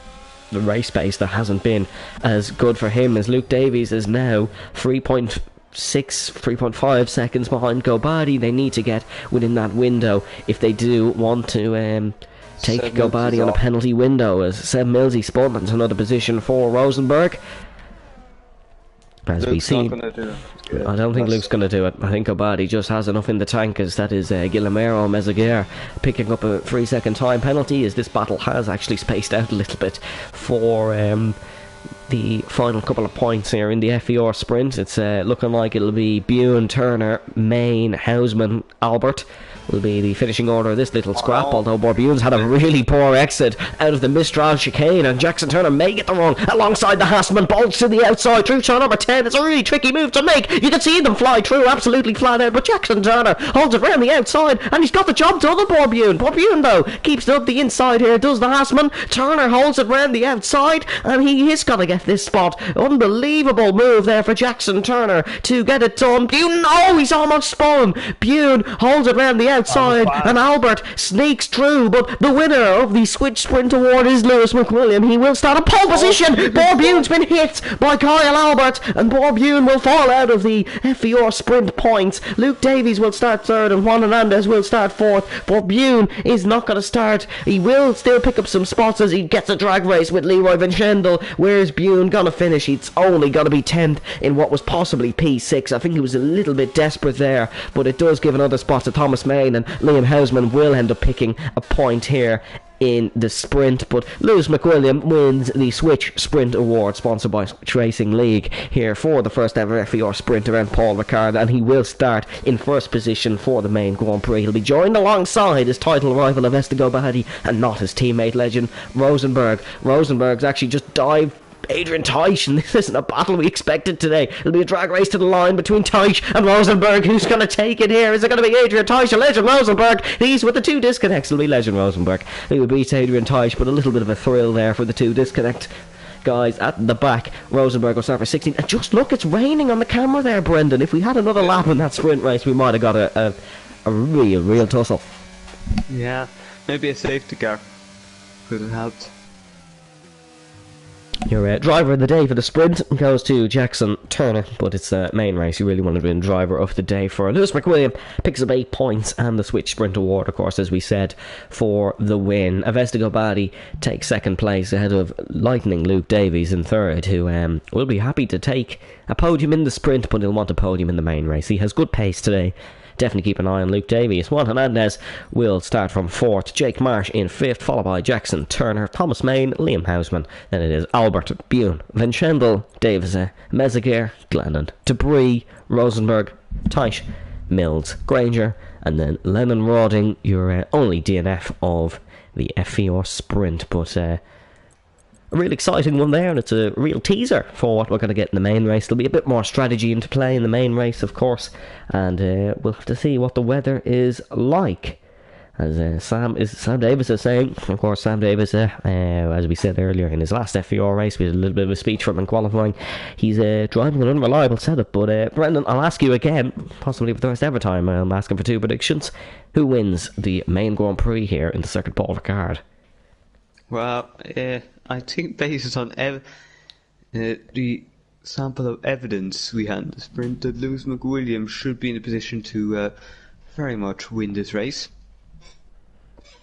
S1: the race pace that hasn't been as good for him, as Luke Davies is now 3.6 3.5 seconds behind Gobadi. They need to get within that window if they do want to take Gobadi on a penalty window, as Seb Millsy spun into another position for Rosenberg. As we see, I don't think Luke's going to do it. I think Gobadi just has enough in the tank, as that is Guillermo Mezaguer picking up a 3-second time penalty, as this battle has actually spaced out a little bit for the final couple of points here in the FVR sprint. It's looking like it'll be Bune, Turner, Main, Hausman, Albert will be the finishing order of this little scrap, although Borbune's had a really poor exit out of the Mistral chicane, and Jackson Turner may get the run alongside the Hassman, bolts to the outside through turn number 10. It's a really tricky move to make. You can see them fly through absolutely flat out, but Jackson Turner holds it round the outside, and he's got the job done on Borbune. Borbune, though, keeps it up the inside here, does the Hassman. Turner holds it round the outside, and he is going to get this spot. Unbelievable move there for Jackson Turner to get it done. Bune, oh, he's almost spun. Bune holds it round the outside, and Albert sneaks through, but the winner of the Switch Sprint Award is Lewis McWilliam. He will start a pole position. Borbune's been hit by Kyle Albert, and Borbune will fall out of the FVR Sprint points. Luke Davies will start third, and Juan Hernandez will start fourth. Borbune is not going to start. He will still pick up some spots as he gets a drag race with Leroy Vinchendel. Where's Bune going to finish? It's only going to be 10th in what was possibly P6. I think he was a little bit desperate there, but it does give another spot to Thomas Main, and Liam Hausman will end up picking a point here in the sprint. But Lewis McWilliam wins the Switch Sprint Award, sponsored by Switch Racing League, here for the first ever FVR sprint around Paul Ricard, and he will start in first position for the main Grand Prix. He'll be joined alongside his title rival Avesta Bahati, and not his teammate legend Rosenberg. Rosenberg's actually just dived Adrian Teich, and this isn't a battle we expected today. It'll be a drag race to the line between Teich and Rosenberg. Who's going to take it here? Is it going to be Adrian Teich or Legend Rosenberg? These with the two disconnects will be Legend Rosenberg who beats Adrian Teich, but a little bit of a thrill there for the two disconnect guys at the back. Rosenberg will start for 16, and just look, it's raining on the camera there, Brendan. If we had another lap in that sprint race, we might have got a real tussle.
S2: Yeah, maybe a safety car could have helped.
S1: Your driver of the day for the sprint goes to Jackson Turner, but it's the main race. You really wanted to win driver of the day for Lewis McWilliam. Picks up 8 points and the Switch Sprint Award, of course, as we said, for the win. Avesta Gobadi takes second place ahead of Lightning Luke Davies in third, who will be happy to take a podium in the sprint, but he'll want a podium in the main race. He has good pace today. Definitely keep an eye on Luke Davies. Juan Hernandez will start from 4th. Jake Marsh in 5th, followed by Jackson Turner, Thomas Main, Liam Hausman. Then it is Albert, Bune, Vinchendel, Davis, Mezaguer, Glennon, Debris, Rosenberg, Teich, Mills, Granger, and then Lennon Roding, your only DNF of the FVR sprint. But a real exciting one there, and it's a real teaser for what we're going to get in the main race. There'll be a bit more strategy into play in the main race, of course, and we'll have to see what the weather is like. As Sam Davis is saying, of course, Sam Davis, as we said earlier in his last FVR race, we had a little bit of a speech from him in qualifying. He's driving an unreliable setup, but Brendan, I'll ask you again, possibly for the first ever time, I'm asking for 2 predictions. Who wins the main Grand Prix here in the Circuit Paul Ricard?
S2: Well, I think based on the sample of evidence we had in the sprint, that Lewis McWilliam should be in a position to very much win this race.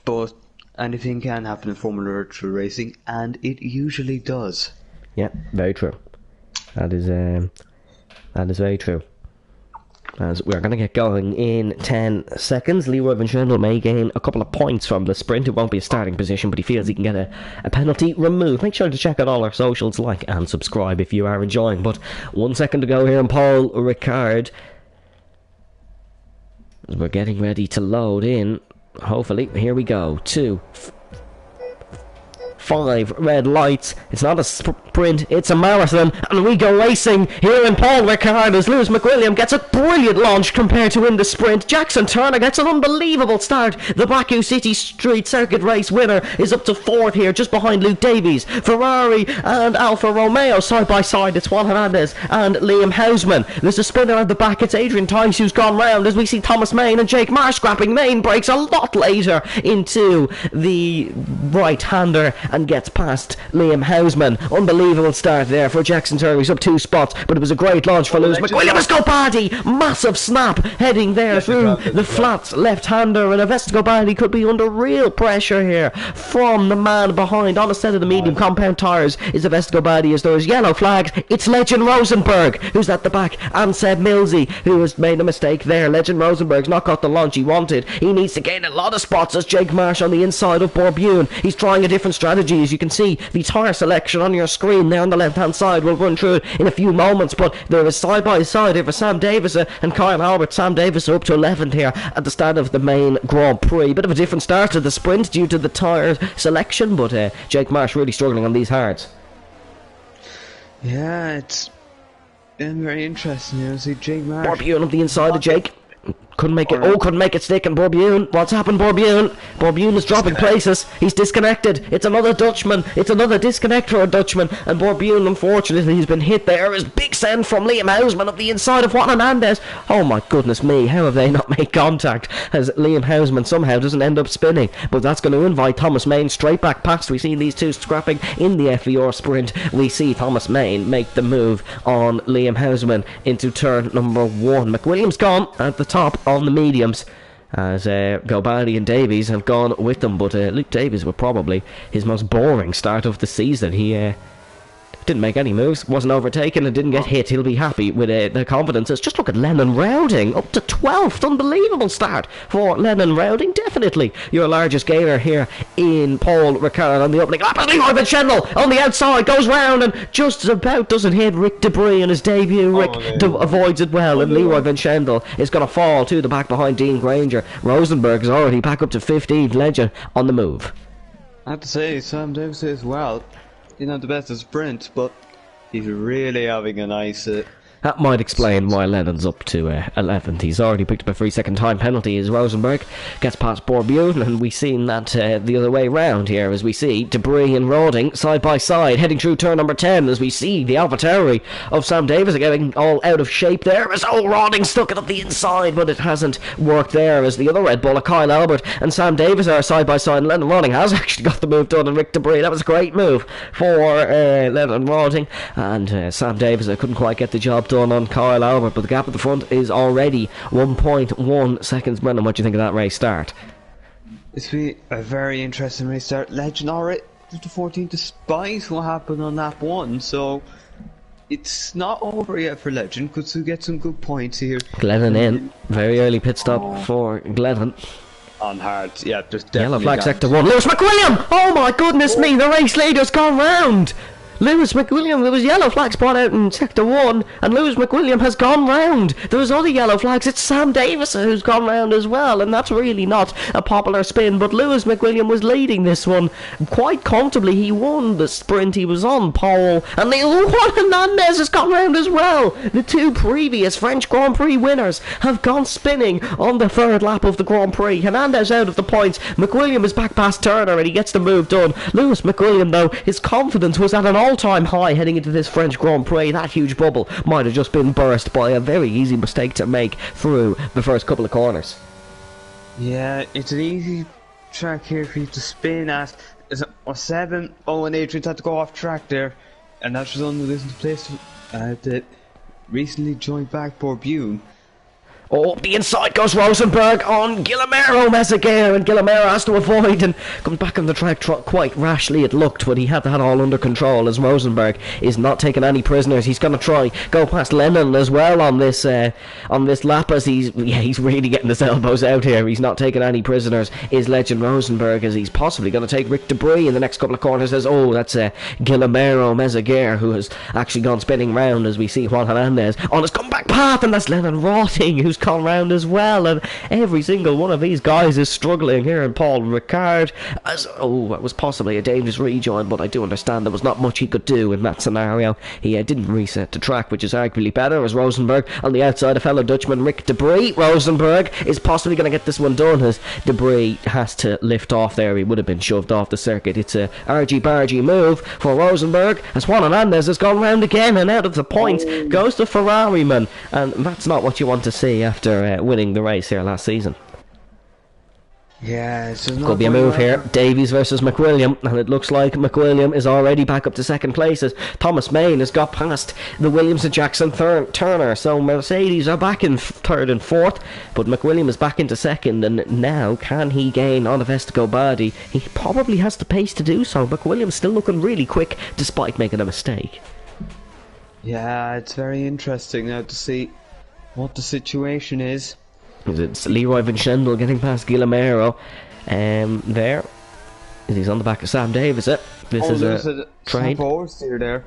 S2: But anything can happen in Formula Virtual Racing, and it usually does.
S1: Yeah, very true. That is very true. As we're going to get going in 10 seconds. Leroy Vinchendel may gain a couple of points from the sprint. It won't be a starting position, but he feels he can get a penalty removed. Make sure to check out all our socials, like and subscribe if you are enjoying. But 1 second to go here in Paul Ricard, as we're getting ready to load in. Hopefully, here we go. 2, 5 red lights. It's not a sprint, it's a marathon, and we go racing here in Paul Ricard as Lewis McWilliam gets a brilliant launch compared to in the sprint. Jackson Turner gets an unbelievable start. The Baku City Street Circuit race winner is up to 4th here, just behind Luke Davies. Ferrari and Alfa Romeo side by side. It's Juan Hernandez and Liam Hausman. There's a spinner at the back. It's Adrian Teich who's gone round, as we see Thomas Main and Jake Marsh scrapping. Main breaks a lot later into the right-hander, and gets past Liam Houseman. Unbelievable start there for Jackson Turner. He's up 2 spots, but it was a great launch for Lewis McWilliam. Escobardi, massive snap heading there through the flats. Left-hander, and Escobardi could be under real pressure here from the man behind. On a set of the medium compound tyres is Escobardi as those yellow flags. It's Legend Rosenberg who's at the back, and Seb Millsy who has made a mistake there. Legend Rosenberg's not got the launch he wanted. He needs to gain a lot of spots as Jake Marsh on the inside of Borbune. He's trying a different strategy, as you can see. The tyre selection on your screen there on the left-hand side. We'll run through it in a few moments, but there is side-by-side here for Sam Davis and Kyle Albert. Sam Davis up to 11th here at the start of the main Grand Prix. Bit of a different start to the sprint due to the tyre selection, but Jake Marsh really struggling on these hards.
S2: Yeah, it's been very interesting. You know, see Jake Marsh.
S1: Borbune up the inside of Jake. Couldn't make it. Oh, couldn't make it stick. And Borbune, what's happened, Borbune? Borbune is dropping places. He's disconnected. It's another Dutchman. It's another disconnect for a Dutchman. And Borbune, unfortunately, he's been hit there. Is big send from Liam Houseman up the inside of Juan Hernandez. Oh my goodness me, how have they not made contact? As Liam Houseman somehow doesn't end up spinning. But that's going to invite Thomas Main straight back past. We've seen these two scrapping in the FVR sprint. We see Thomas Main make the move on Liam Houseman into turn number 1. McWilliam's gone at the top on the mediums, as Gobaldi and Davies have gone with them, but Luke Davies were probably his most boring start of the season. He didn't make any moves, wasn't overtaken, and didn't get hit. He'll be happy with the confidences. Just look at Lennon Rowding, up to 12th. Unbelievable start for Lennon Rowding. Definitely your largest gainer here in Paul Ricard on the opening lap. Leroy Vinchendel on the outside, goes round and just about doesn't hit Rick Debris in his debut. Rick avoids it well, and Leroy Vinchendel is going to fall to the back behind Dean Granger. Rosenberg is already back up to 15th. Legend on the move.
S2: I have to say, Sam Davis as well. He's not the best at sprint, but he's really having a nice...
S1: that might explain why Lennon's up to 11th. He's already picked up a 3-second time penalty as Rosenberg gets past Borbune, and we've seen that the other way round here, as we see Debris and Roding side by side heading through turn number 10, as we see the AlphaTauri of Sam Davis getting all out of shape there, as Roding stuck it up the inside, but it hasn't worked there, as the other Red Bull of Kyle Albert and Sam Davis are side by side, and Lennon Roding has actually got the move done, and Rick Debris, that was a great move for Lennon Roding, and Sam Davis couldn't quite get the job done on Kyle Albert, but the gap at the front is already 1.1 seconds. Brendan, what do you think of that race start?
S2: It's been a very interesting race start. Legend already to 14 despite what happened on lap 1, so it's not over yet for Legend. Could still get some good points here.
S1: Glennon in, very early pit stop for Glennon.
S2: On hard, yeah, just definitely.
S1: Yellow flag sector 1. Lewis McWilliam! Oh my goodness me, the race leader's gone round! Lewis McWilliam, there was yellow flags brought out in sector 1, and Lewis McWilliam has gone round. There was other yellow flags. It's Sam Davis who's gone round as well, and that's really not a popular spin, but Lewis McWilliam was leading this one quite comfortably. He won the sprint, he was on pole, and Juan Hernandez has gone round as well. The two previous French Grand Prix winners have gone spinning on the third lap of the Grand Prix. Hernandez out of the points. McWilliam is back past Turner, and he gets the move done. Lewis McWilliam, though, his confidence was at an all-time high heading into this French Grand Prix. That huge bubble might have just been burst by a very easy mistake to make through the first couple of corners.
S2: Yeah, it's an easy track here for you to spin at. Is it 7? Oh, and Adrian's had to go off track there, and that's just under this place that recently joined back Borbune.
S1: Oh, the inside goes Rosenberg on Guillermo Meseguer, and Guillermo has to avoid and comes back on the track quite rashly it looked, but he had that all under control, as Rosenberg is not taking any prisoners. He's going to try go past Lennon as well on this lap, as he's really getting his elbows out here. He's not taking any prisoners, is Legend Rosenberg, as he's possibly going to take Rick Debris in the next couple of corners. As that's Guillermo Meseguer, who has actually gone spinning round, as we see Juan Hernandez on his comeback path, and that's Lennon Rotting who's gone round as well, and every single one of these guys is struggling here. And Paul Ricard, as that was possibly a dangerous rejoin, but I do understand there was not much he could do in that scenario. He didn't reset the track, which is arguably better, as Rosenberg on the outside, a fellow Dutchman Rick Debris. Rosenberg is possibly going to get this one done, as Debris has to lift off there. He would have been shoved off the circuit. It's a argy-bargy move for Rosenberg, as Juan Hernandez has gone round again, and out of the points goes the Ferrari-man, and that's not what you want to see after winning the race here last season.
S2: Yeah, it's just not
S1: Could be a
S2: going
S1: move
S2: well.
S1: here. Davies versus McWilliam, and it looks like McWilliam is already back up to second place as Thomas Main has got past the Williams and Jackson Turner. So Mercedes are back in third and fourth, but McWilliam is back into second, and now can he gain on Vestigo Badi? He probably has the pace to do so. McWilliam's still looking really quick despite making a mistake.
S2: Yeah, it's very interesting now to see what the situation is.
S1: It's Leroy Vincendel getting past Guillermo there. He's on the back of Sam Davis. This is a trade.
S2: Oversteer there.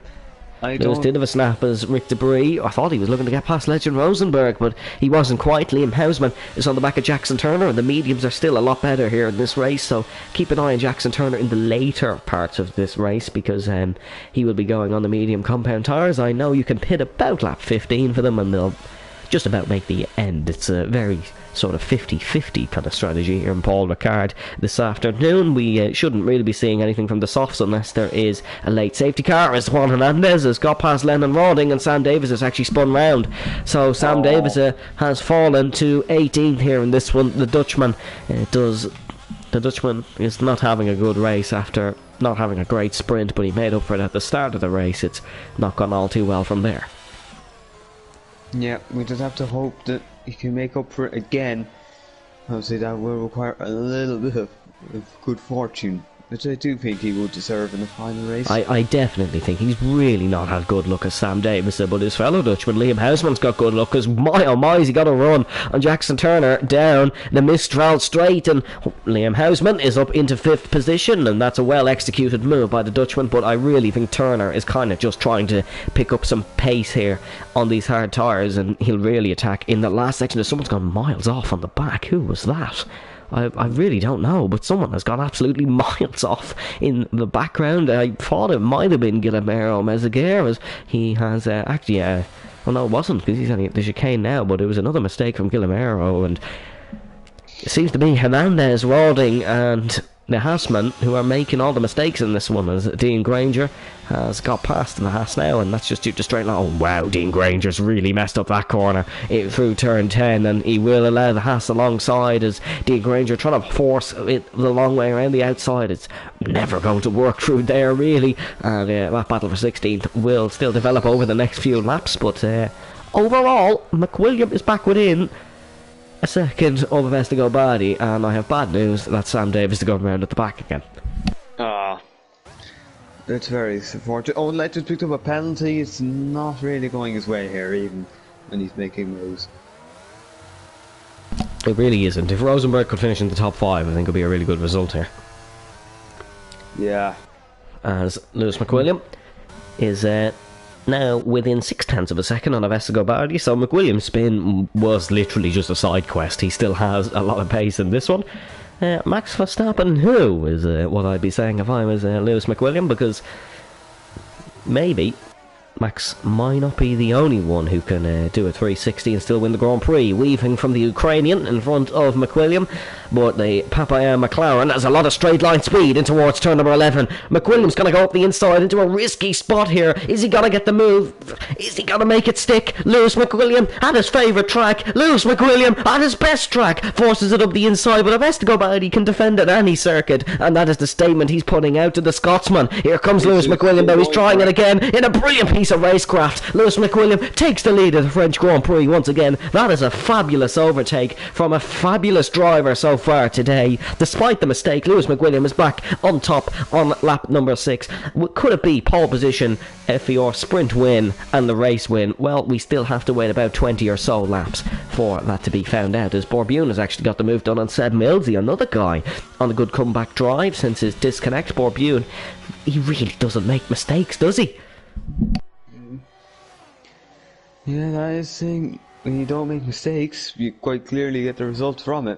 S1: Lewis did have a snap as Rick Debris. I thought he was looking to get past Legend Rosenberg, but he wasn't quite. Liam Hausman is on the back of Jackson Turner, and the mediums are still a lot better here in this race, so keep an eye on Jackson Turner in the later parts of this race, because he will be going on the medium compound tyres. I know you can pit about lap 15 for them, and they'll just about make the end. It's a very sort of 50-50 kind of strategy here in Paul Ricard this afternoon. We shouldn't really be seeing anything from the softs unless there is a late safety car, as Juan Hernandez has got past Lennon Roding, and Sam Davis has actually spun round. So Sam Davis has fallen to 18th here in this one. The Dutchman is not having a good race after not having a great sprint, but he made up for it at the start of the race. It's not gone all too well from there.
S2: Yeah, we just have to hope that he can make up for it again. Obviously that will require a little bit of good fortune, which I do think he will deserve in the final race.
S1: I definitely think he's really not had good luck as Sam Davis, but his fellow Dutchman Liam Hausman's got good luck, because my oh my, he got a run on Jackson Turner down the Mistral Straight, and Liam Hausman is up into 5th position, and that's a well executed move by the Dutchman. But I really think Turner is kind of just trying to pick up some pace here on these hard tyres, and he'll really attack in the last section. Someone's gone miles off on the back. Who was that? I really don't know, but someone has gone absolutely miles off in the background. I thought it might have been Guillermo Mezaguer, as he has actually, well no it wasn't, because he's only at the chicane now, but it was another mistake from Guillermo, and it seems to be Hernandez, Roding and the Haasman who are making all the mistakes in this one, as Dean Granger has got past the Haas now, and that's just due to straight line. Oh wow, Dean Granger's really messed up that corner through turn 10, and he will allow the Haas alongside, as Dean Granger trying to force it the long way around the outside. It's never going to work through there really, and that battle for 16th will still develop over the next few laps, but overall McWilliam is back within a second of Vestigo Badi, and I have bad news. That's Sam Davis to go around at the back again.
S2: That's very unfortunate. Oh, Legend picked up a penalty. It's not really going his way here, even when he's making moves.
S1: It really isn't. If Rosenberg could finish in the top 5, I think it would be a really good result here.
S2: Yeah.
S1: As Lewis McWilliam is now within 0.6 of a second on Vestigo Badi, so McWilliam's spin was literally just a side quest. He still has a lot of pace in this one. Max Verstappen, who is what I'd be saying if I was Lewis McWilliam, because maybe Max might not be the only one who can do a 360 and still win the Grand Prix. Weaving from the Ukrainian in front of McWilliam, but the Papaya McLaren has a lot of straight line speed in towards turn number 11. McWilliam's going to go up the inside into a risky spot here. Is he going to get the move? Is he going to make it stick? Lewis McWilliam at his favourite track. Lewis McWilliam at his best track forces it up the inside, but Vestigo Badi can defend at any circuit, and that is the statement he's putting out to the Scotsman. Here comes Lewis McWilliam, though. He's trying it again in a brilliant piece of racecraft. Lewis McWilliam takes the lead of the French Grand Prix once again. That is a fabulous overtake from a fabulous driver so far today. Despite the mistake, Lewis McWilliam is back on top on lap number 6. Could it be pole position, FVR sprint win and the race win? Well, we still have to wait about 20 or so laps for that to be found out, as Borbune has actually got the move done on Seb Millsy, another guy on a good comeback drive since his disconnect. Borbune, he really doesn't make mistakes, does he?
S2: Yeah, that is the thing. When you don't make mistakes, you quite clearly get the results from it.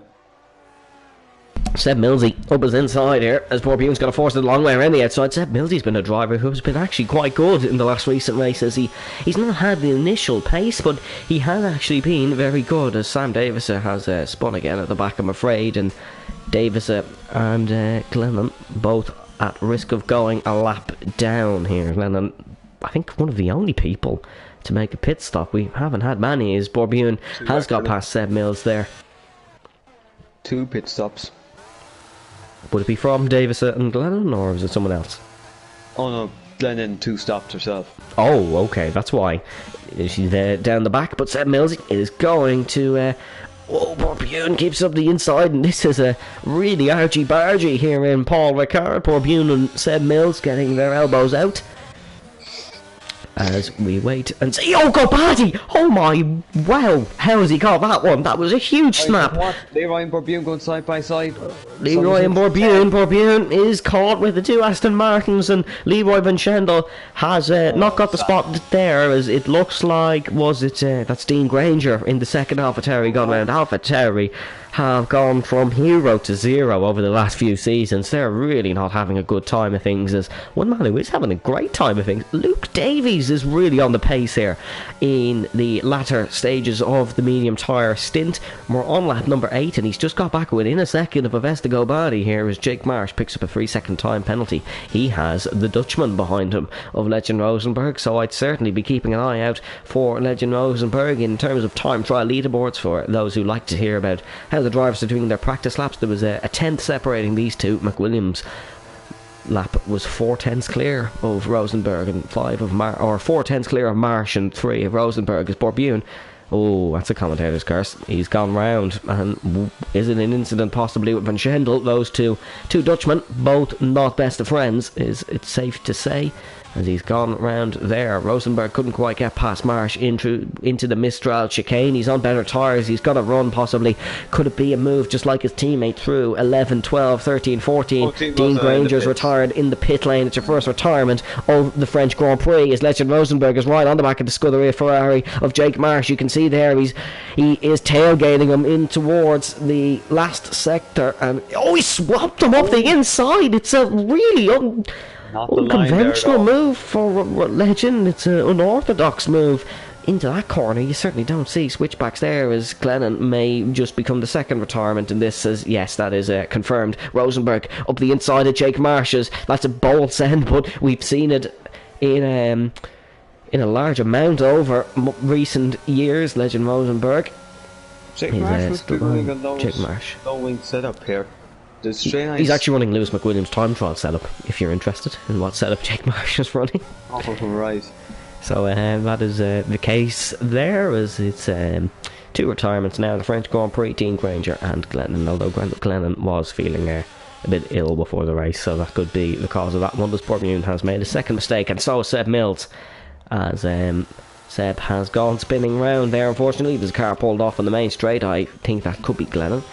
S1: Seb Millsy up his inside here, as Borbune's going to force it a long way around the outside. Seb Millsy's been a driver who's been actually quite good in the last recent races. He's not had the initial pace, but he has actually been very good, as Sam Davis has spun again at the back, I'm afraid, and Davis and Glennon both at risk of going a lap down here. Glennon, I think one of the only people to make a pit stop. We haven't had many, as Borbune has got past Seb Mills there.
S2: 2 pit stops.
S1: Would it be from Davis and Glennon, or is it someone else?
S2: Oh no, Glennon two-stopped herself.
S1: Oh, okay, that's why. She's down the back, but Seb Mills is going to... oh, poor Bune keeps up the inside, and this is a really argy-bargy here in Paul Ricard. Poor Bune and Seb Mills getting their elbows out. As we wait and see. Oh, Gobadi! Oh my, wow! How has he got that one? That was a huge snap.
S2: What? Leroy and Bourbion going side by side.
S1: Leroy and Bourbion is caught with the two Aston Martins, and Leroy Van Schendel has not got the spot there, as it looks like, that's Dean Granger in the second AlphaTauri gone round. AlphaTauri have gone from hero to zero over the last few seasons. They're really not having a good time of things, as one man who is having a great time of things, Luke Davies, is really on the pace here in the latter stages of the medium tyre stint. We're on lap number 8, and he's just got back within a second of Avesta Gobadi here as Jake Marsh picks up a 3-second time penalty. He has the Dutchman behind him of Legend Rosenberg, so I'd certainly be keeping an eye out for Legend Rosenberg in terms of time trial leaderboards for those who like to hear about how the drivers are doing their practice laps. There was a 10th separating these two. McWilliams' lap was 4 tenths clear of Rosenberg and 4 tenths clear of Marsh and 3 of Rosenberg as Bourbion. Oh, that's a commentator's curse. He's gone round, and is it an incident possibly with Van Schendel? Those two Dutchmen, both not best of friends, is it safe to say, as he's gone round there. Rosenberg couldn't quite get past Marsh into the Mistral chicane. He's on better tyres. He's got a run possibly. Could it be a move just like his teammate through 11, 12, 13, 14? Dean Granger's retired in the pit lane. It's your first retirement of the French Grand Prix, as Legend Rosenberg is right on the back of the Scuderia Ferrari of Jake Marsh. You can see there he is tailgating him in towards the last sector, and he swapped him up the inside. It's a really unconventional move for Legend. It's an unorthodox move into that corner. You certainly don't see switchbacks there, as Glennon may just become the second retirement in this, as yes, that is confirmed. Rosenberg up the inside of Jake Marsh's. That's a bold send, but we've seen it in a large amount over recent years. Legend Rosenberg.
S2: Jake Marsh was doing a low-wing setup here.
S1: He's actually running Lewis McWilliams' time trial setup, if you're interested in what setup Jake Marsh is running.
S2: Oh, right.
S1: So that is the case there, as it's 2 retirements now. The French Grand Prix, Dean Granger and Glennon, although Glennon was feeling a bit ill before the race, so that could be the cause of that one. As Bourbion has made a second mistake, and so has Seb Mills, as Seb has gone spinning round there. Unfortunately, there's a car pulled off on the main straight. I think that could be Glennon.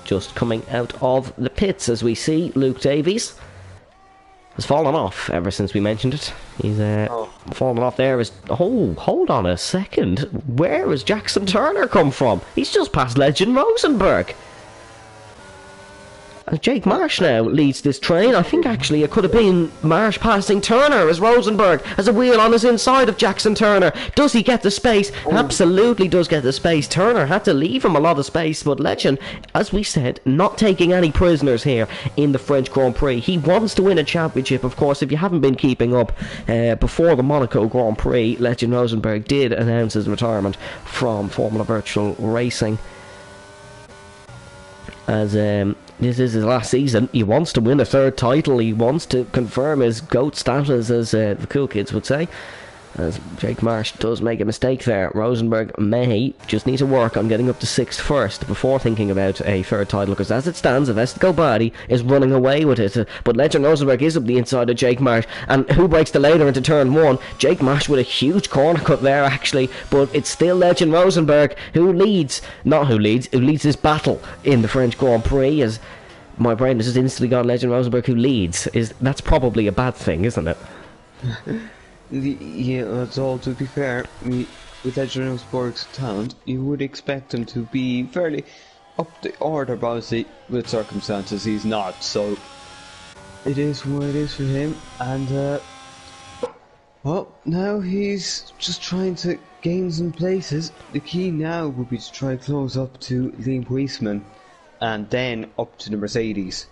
S1: Just coming out of the pits, as we see Luke Davies has fallen off ever since we mentioned it. He's fallen off there. Hold on a second. Where has Jackson Turner come from? He's just past Legend Rosenberg. Jake Marsh now leads this train. I think actually it could have been Marsh passing Turner, as Rosenberg has a wheel on his inside of Jackson Turner. Does he get the space? Absolutely does get the space. Turner had to leave him a lot of space, but Legend, as we said, not taking any prisoners here in the French Grand Prix. He wants to win a championship, of course. If you haven't been keeping up, before the Monaco Grand Prix, Legend Rosenberg did announce his retirement from Formula Virtual Racing, as this is his last season. He wants to win a 3rd title. He wants to confirm his GOAT status, as the cool kids would say. As Jake Marsh does make a mistake there. Rosenberg may just need to work on getting up to 6th first before thinking about a 3rd title, because as it stands, Avesta Gobadi is running away with it. But Legend Rosenberg is up the inside of Jake Marsh, and who breaks the ladder into turn 1? Jake Marsh with a huge corner cut there, actually, but it's still Legend Rosenberg who leads this battle in the French Grand Prix, as my brain has just instantly gone Legend Rosenberg who leads. That's probably a bad thing, isn't it?
S2: Yeah, that's all. To be fair, with Legend Rosenberg's talent, you would expect him to be fairly up the order, but obviously with circumstances he's not, so it is what it is for him. And well, now he's just trying to gain some places. The key now would be to try close up to Liam Weissman and then up to the Mercedes.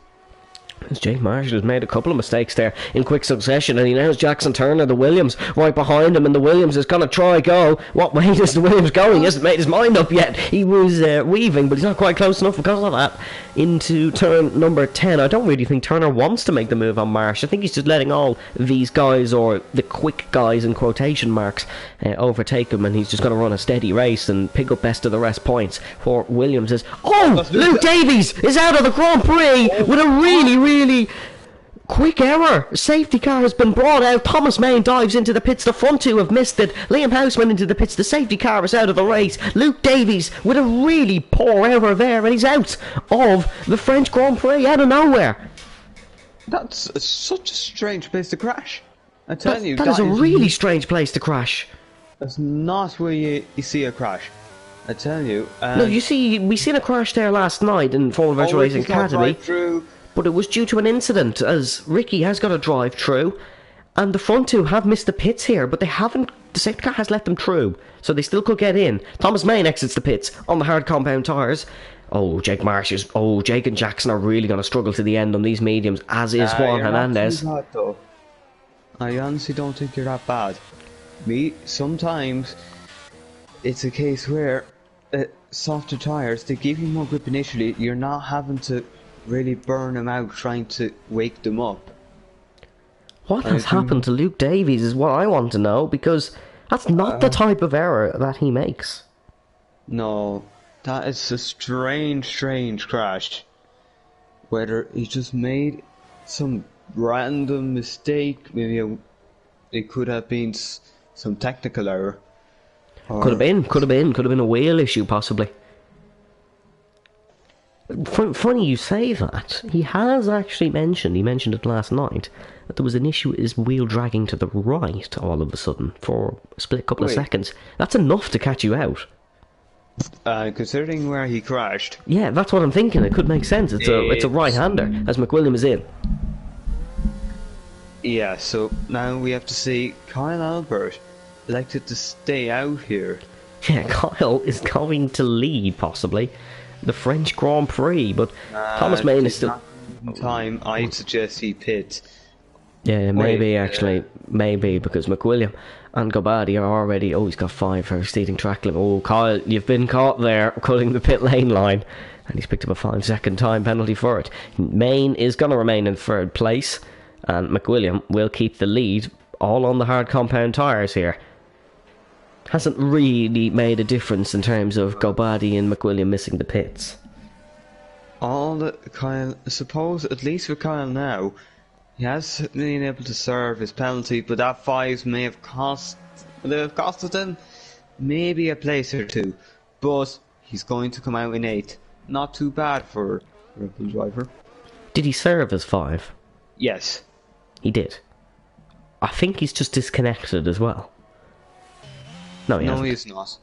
S1: Jake Marshall has made a couple of mistakes there in quick succession, and he knows Jackson Turner, the Williams, right behind him, and the Williams is going to try go. What way is the Williams going? He hasn't made his mind up yet. He was weaving, but he's not quite close enough because of that. Into turn number 10. I don't really think Turner wants to make the move on Marsh. I think he's just letting all these guys, or the quick guys in quotation marks, overtake him, and he's just going to run a steady race and pick up best of the rest points for Williams. Luke Davies is out of the Grand Prix with a really quick error. Safety car has been brought out. Thomas Main dives into the pits. The front two have missed it. Liam House went into the pits. The safety car is out of the race. Luke Davies with a really poor error there, and he's out of the French Grand Prix out of nowhere.
S2: That's such a strange place to crash. I tell you,
S1: that is a really strange place to crash.
S2: That's not where you see a crash. I tell you.
S1: No, we seen a crash there last night in Formula Virtual Racing Academy. But it was due to an incident, as Ricky has got to drive through, and the front two have missed the pits here, but they haven't. The safety car has let them through, so they still could get in. Thomas Main exits the pits on the hard compound tyres. Jake and Jackson are really going to struggle to the end on these mediums, as is Juan Hernandez.
S2: I honestly don't think you're that bad. Sometimes it's a case where softer tyres, they give you more grip initially. You're not having to really burn them out trying to wake them up.
S1: What has happened to Luke Davies is what I want to know, because that's not the type of error that he makes.
S2: No, that is a strange crash. Whether he just made some random mistake, maybe it could have been some technical error.
S1: Could have been a wheel issue possibly. Funny you say that. He has actually mentioned, he mentioned it last night, that there was an issue with his wheel dragging to the right all of a sudden for a split couple of seconds. That's enough to catch you out.
S2: Considering where he crashed.
S1: Yeah, that's what I'm thinking. It could make sense. It's a right-hander, as McWilliam is in.
S2: Yeah, so now we have to see Kyle Albert elected to stay out here.
S1: Yeah, Kyle is going to lead, possibly, the French Grand Prix, but Thomas Main is still...
S2: Time, I'd suggest he pit.
S1: Yeah, maybe, because McWilliam and Gobadi are already... he's got 5 for exceeding track limit. Oh, Kyle, you've been caught there, cutting the pit lane line, and he's picked up a 5-second time penalty for it. Main is going to remain in 3rd place, and McWilliam will keep the lead, all on the hard compound tyres here. Hasn't really made a difference in terms of Gobadi and McWilliam missing the pits.
S2: Kyle, I suppose, at least for Kyle now, he has been able to serve his penalty, but that 5 may have costed him maybe a place or 2. But he's going to come out in 8th. Not too bad for a Red Bull driver.
S1: Did he serve as 5?
S2: Yes.
S1: He did. I think he's just disconnected as well. No,
S2: he's not.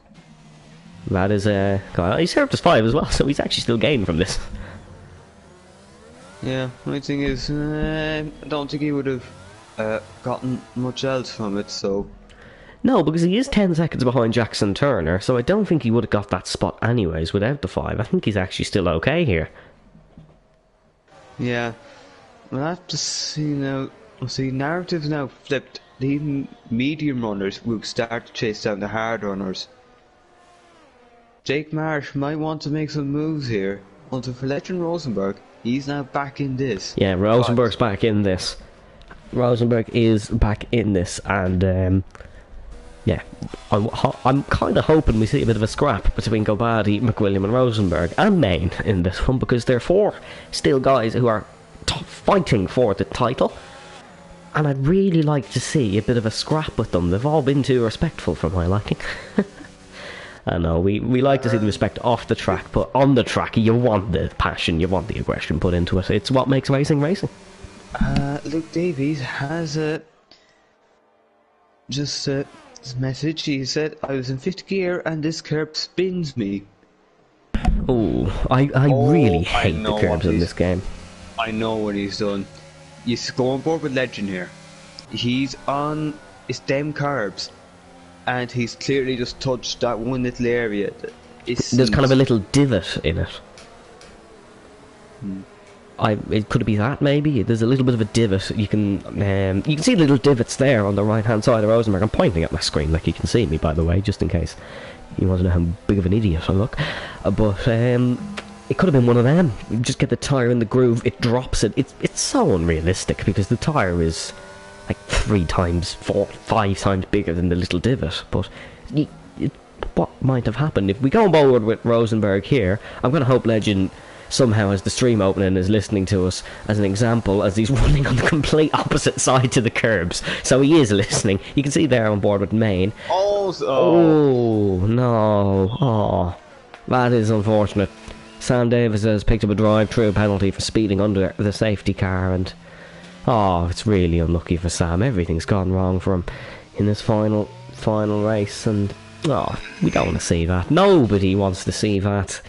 S1: That is Kyle. He served as 5 as well, so he's actually still gaining from this.
S2: Yeah, my thing is, I don't think he would have gotten much else from it, so...
S1: No, because he is 10 seconds behind Jackson Turner, so I don't think he would have got that spot anyways without the 5. I think he's actually still okay here.
S2: Yeah. We'll have to see now... See, narrative's now flipped. The medium runners will start to chase down the hard runners. Jake Marsh might want to make some moves here. Until for Legend Rosenberg, he's now back in this.
S1: Yeah, Rosenberg's back in this. Rosenberg is back in this, and yeah, I'm kind of hoping we see a bit of a scrap between Gobadi, McWilliam and Rosenberg and Main in this one, because they're 4 still guys who are fighting for the title. And I'd really like to see a bit of a scrap with them. They've all been too respectful for my liking. I know, we like to see the respect off the track, but on the track you want the passion, you want the aggression put into it. It's what makes racing racing.
S2: Luke Davies has just this message. He said, I was in 5th gear and this curb spins me.
S1: Oh, I really hate the curbs in this game.
S2: I know what he's done. You go on board with Legend here. He's on his stem curbs, and he's clearly just touched that one little area.
S1: There's kind of a little divot in it. it could be that maybe. There's a little bit of a divot. You can see little divots there on the right hand side of Rosenberg. I'm pointing at my screen like you can see me, by the way, just in case you want to know how big of an idiot I look. But it could have been one of them. You just get the tyre in the groove, it drops it. It's so unrealistic because the tyre is like 3 times, 4, 5 times bigger than the little divot. But what might have happened if we go on board with Rosenberg here? I'm going to hope Legend somehow has the stream open and is listening to us as an example as he's running on the complete opposite side to the curbs. So he is listening. You can see there on board with Maine. Oh no. Oh, that is unfortunate. Sam Davis has picked up a drive-through penalty for speeding under the safety car, and it's really unlucky for Sam. Everything's gone wrong for him in this final race, and we don't want to see that. Nobody wants to see that,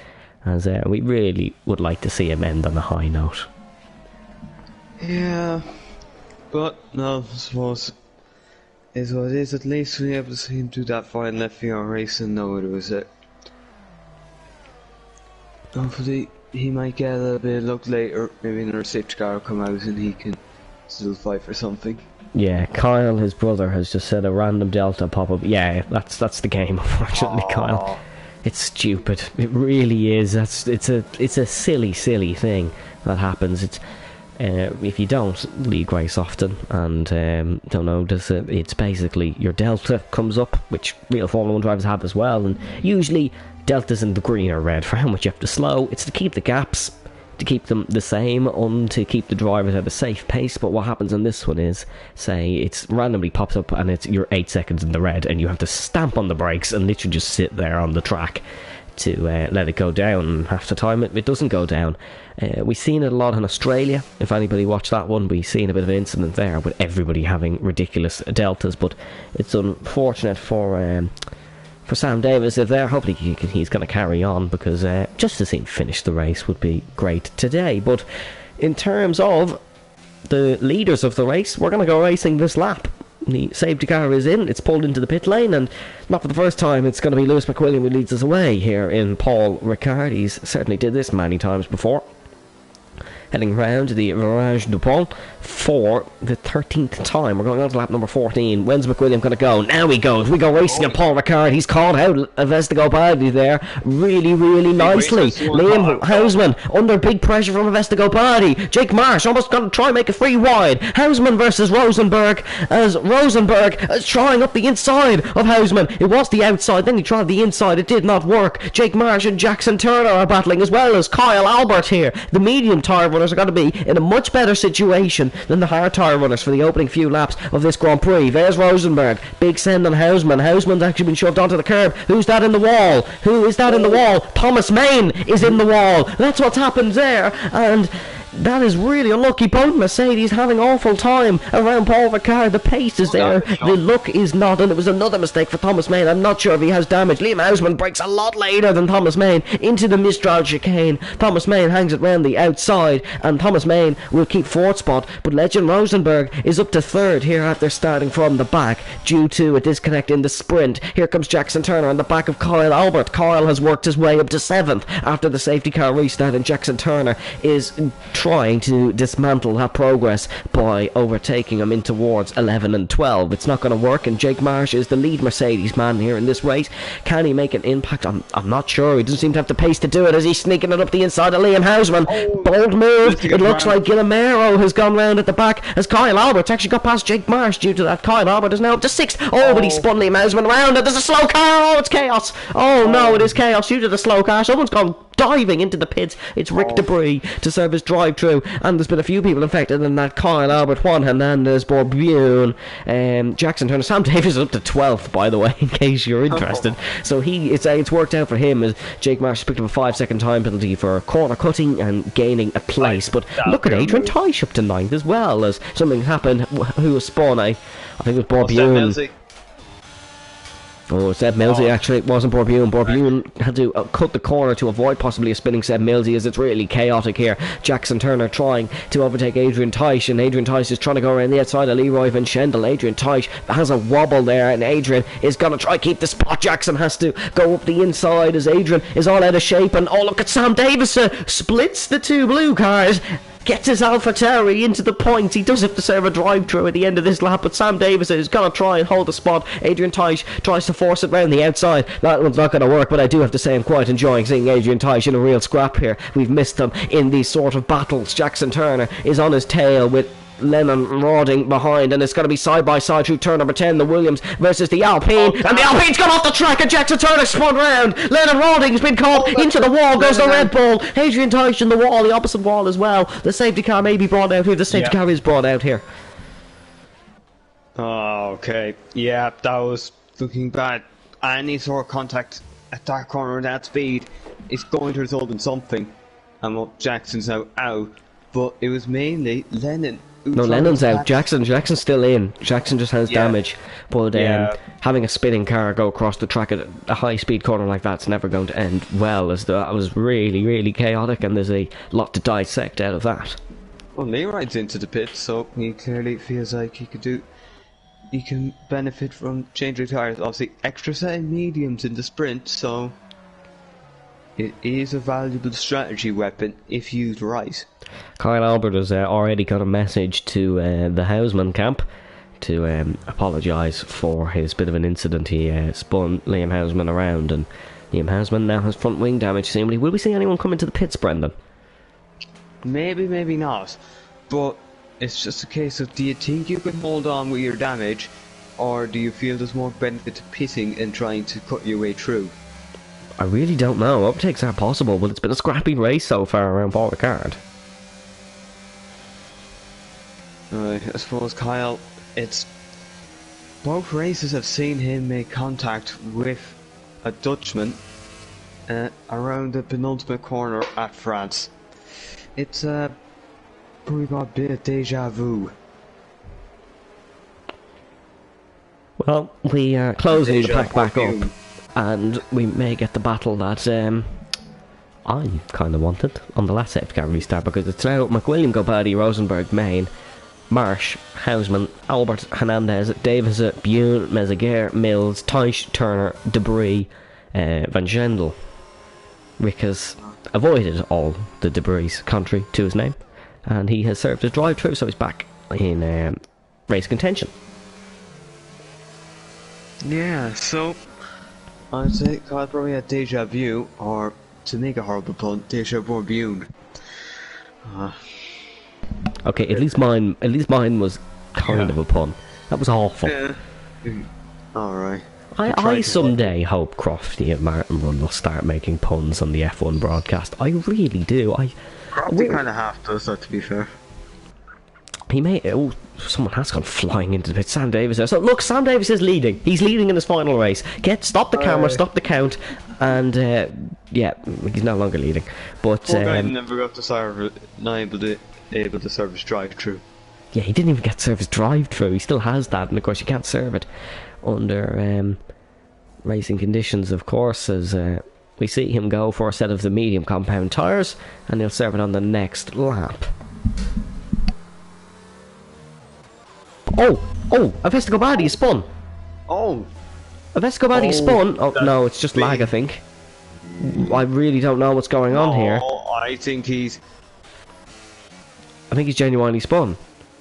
S1: as we really would like to see him end on a high note.
S2: Yeah, but no, I suppose is what it is. At least we were able to see him do that final FVR race and know it was it. Hopefully he might get a little bit of luck later. Maybe another safety car will come out and he can still fight for something.
S1: Yeah, Kyle, his brother, has just said a random Delta pop up. Yeah, that's the game, unfortunately, Kyle. It's stupid. It really is. It's a silly thing that happens. It's if you don't lead race often and don't notice it, it's basically your Delta comes up, which real Formula 1 drivers have as well, and usually Delta's in the green or red for how much you have to slow. It's to keep the gaps, to keep them the same, and to keep the drivers at a safe pace. But what happens in this one is, say it's randomly pops up and you're 8 seconds in the red, and you have to stamp on the brakes and literally just sit there on the track to let it go down. And half the time it doesn't go down. We've seen it a lot in Australia. If anybody watched that one, we've seen a bit of an incident there with everybody having ridiculous deltas. But it's unfortunate for Sam Davis. If there, hopefully he's going to carry on, because just to see him finish the race would be great today. But in terms of the leaders of the race, we're going to go racing this lap. The safety car is in, it's pulled into the pit lane, and not for the first time it's going to be Lewis McWilliam who leads us away here in Paul Ricard. He's certainly did this many times before. Heading round to the Virage du Pont for the 13th time. We're going on to lap number 14. When's McWilliam going to go? Now he goes. We go racing at Paul Ricard. He's called out Avestigo Badi there really nicely. Liam Hausman under big pressure from Avestigo Badi. Jake Marsh almost going to try and make a free wide. Hausman versus Rosenberg, as Rosenberg is trying up the inside of Hausman. It was the outside, then he tried the inside. It did not work. Jake Marsh and Jackson Turner are battling, as well as Kyle Albert here. The medium tyre runners are going to be in a much better situation than the hard tyre runners for the opening few laps of this Grand Prix. There's Rosenberg. Big send on Hausman. Hausman's actually been shoved onto the curb. Who's that in the wall? Who is that in the wall? Thomas Main is in the wall. That's what's happened there, and that is really unlucky. Both Mercedes having awful time around Paul Ricard. The pace is there, the look is not, and it was another mistake for Thomas Main. I'm not sure if he has damage. Liam Hausman breaks a lot later than Thomas Main into the Mistral chicane. Thomas Main hangs it round the outside, and Thomas Main will keep fourth spot, but Legend Rosenberg is up to third here after starting from the back due to a disconnect in the sprint. Here comes Jackson Turner on the back of Kyle Albert. Kyle has worked his way up to 7th after the safety car restart, and Jackson Turner is trying to dismantle that progress by overtaking him in towards 11 and 12. It's not going to work, and Jake Marsh is the lead Mercedes man here in this race. Can he make an impact? I'm not sure. He doesn't seem to have the pace to do it, as he's sneaking it up the inside of Liam Hausman. Bold move. It looks like Guillermo has gone round at the back, as Kyle Albert's actually got past Jake Marsh. Due to that, Kyle Albert is now up to 6th. But he spun Liam Hausman round, and there's a slow car. It's chaos. No, it is chaos due to the slow car. Someone's gone diving into the pits. It's Rick Debris to serve as drive-through, and there's been a few people infected in that. Kyle Albert, Juan Hernandez, Borbune, Jackson Turner. Sam Davis is up to 12th, by the way, in case you're interested. So it's worked out for him, as Jake Marsh picked up a 5-second time penalty for corner cutting and gaining a place. But look at Adrian Teich up to 9th as well, as something happened. Who was spawn? I think it was Borbune. Seb Millsy, actually. It wasn't Borbune. Borbune had to cut the corner to avoid possibly a spinning Seb Millsy, as it's really chaotic here. Jackson Turner trying to overtake Adrian Teich, and Adrian Teich is trying to go around the outside of Leroy Van Schendel. Adrian Teich has a wobble there, and Adrian is going to try to keep the spot. Jackson has to go up the inside, as Adrian is all out of shape, and look at Sam Davis splits the two blue cars. gets his AlphaTauri into the points. He does have to serve a drive-through at the end of this lap, but Sam Davis is going to try and hold the spot. Adrian Teich tries to force it round the outside. That one's not going to work, but I do have to say I'm quite enjoying seeing Adrian Teich in a real scrap here. We've missed him in these sort of battles. Jackson Turner is on his tail with Lennon Roding behind, and it's going to be side by side through turn number 10, the Williams versus the Alpine, and the Alpine's gone off the track, and Jackson Turner spun round. Lennon Roding's been caught into the wall, goes the Red Bull. Adrian Teich in the wall, the opposite wall as well. The safety car may be brought out here. The safety car is brought out here.
S2: Oh, okay. Yeah, that was looking bad. Any sort of contact at that corner at that speed is going to result in something. And well, Jackson's now out, but it was mainly Lennon.
S1: No, Lennon's out. Jackson's still in. Jackson just has damage. But having a spinning car go across the track at a high-speed corner like that's never going to end well, as that was really, really chaotic, and there's a lot to dissect out of that.
S2: Well, Leroy's into the pit, so he clearly feels like he can benefit from changing tyres. Obviously, extra set of mediums in the sprint, so it is a valuable strategy weapon if used right.
S1: Kyle Albert has already got a message to the Houseman camp to apologise for his bit of an incident. He spun Liam Houseman around, and Liam Houseman now has front wing damage. Seemingly, will we see anyone come into the pits, Brendan?
S2: Maybe, maybe not. But it's just a case of, do you think you can hold on with your damage, or do you feel there's more benefit to pitting and trying to cut your way through?
S1: I really don't know. Overtakes are possible, but it's been a scrappy race so far around Paul Ricard.
S2: I suppose, Kyle, it's... both races have seen him make contact with a Dutchman around the penultimate corner at France. It's probably got a bit of deja vu.
S1: Well, we are closing the pack back up, and we may get the battle that I kind of wanted on the last safety car restart, because it's now McWilliam, Gobadi, Rosenberg, Main, Marsh, Houseman, Albert, Hernandez, Davis, Bune, Mezaguer, Mills, Teich, Turner, Debris, Van Gendel. Rick has avoided all the debris contrary to his name, and he has served his drive-through, so he's back in race contention.
S2: Yeah, so I'd say Kyle probably had deja vu, or to make a horrible pun, deja vu.
S1: Okay, at least mine was kind of a pun. That was awful.
S2: Yeah. Alright.
S1: I someday hope Crofty and Martin Run will start making puns on the F1 broadcast. I really do.
S2: Crofty kind of half does that, to be fair.
S1: He may... Oh, someone has gone flying into the pit. Sam Davis there. So, look, Sam Davis is leading. He's leading in his final race. Stop the camera, stop the count, and, yeah, he's no longer leading. But,
S2: guy never got to serve, not able to serve his drive-through.
S1: Yeah, he didn't even get to serve his drive-through. He still has that, and of course you can't serve it under racing conditions, of course, as we see him go for a set of the medium compound tyres, and he'll serve it on the next lap. Oh, Avesta Gobadi spun.
S2: Oh,
S1: Avesta Gobadi spun. Oh no, it's just lag, I think. I really don't know what's going on here.
S2: I think he's
S1: genuinely spun.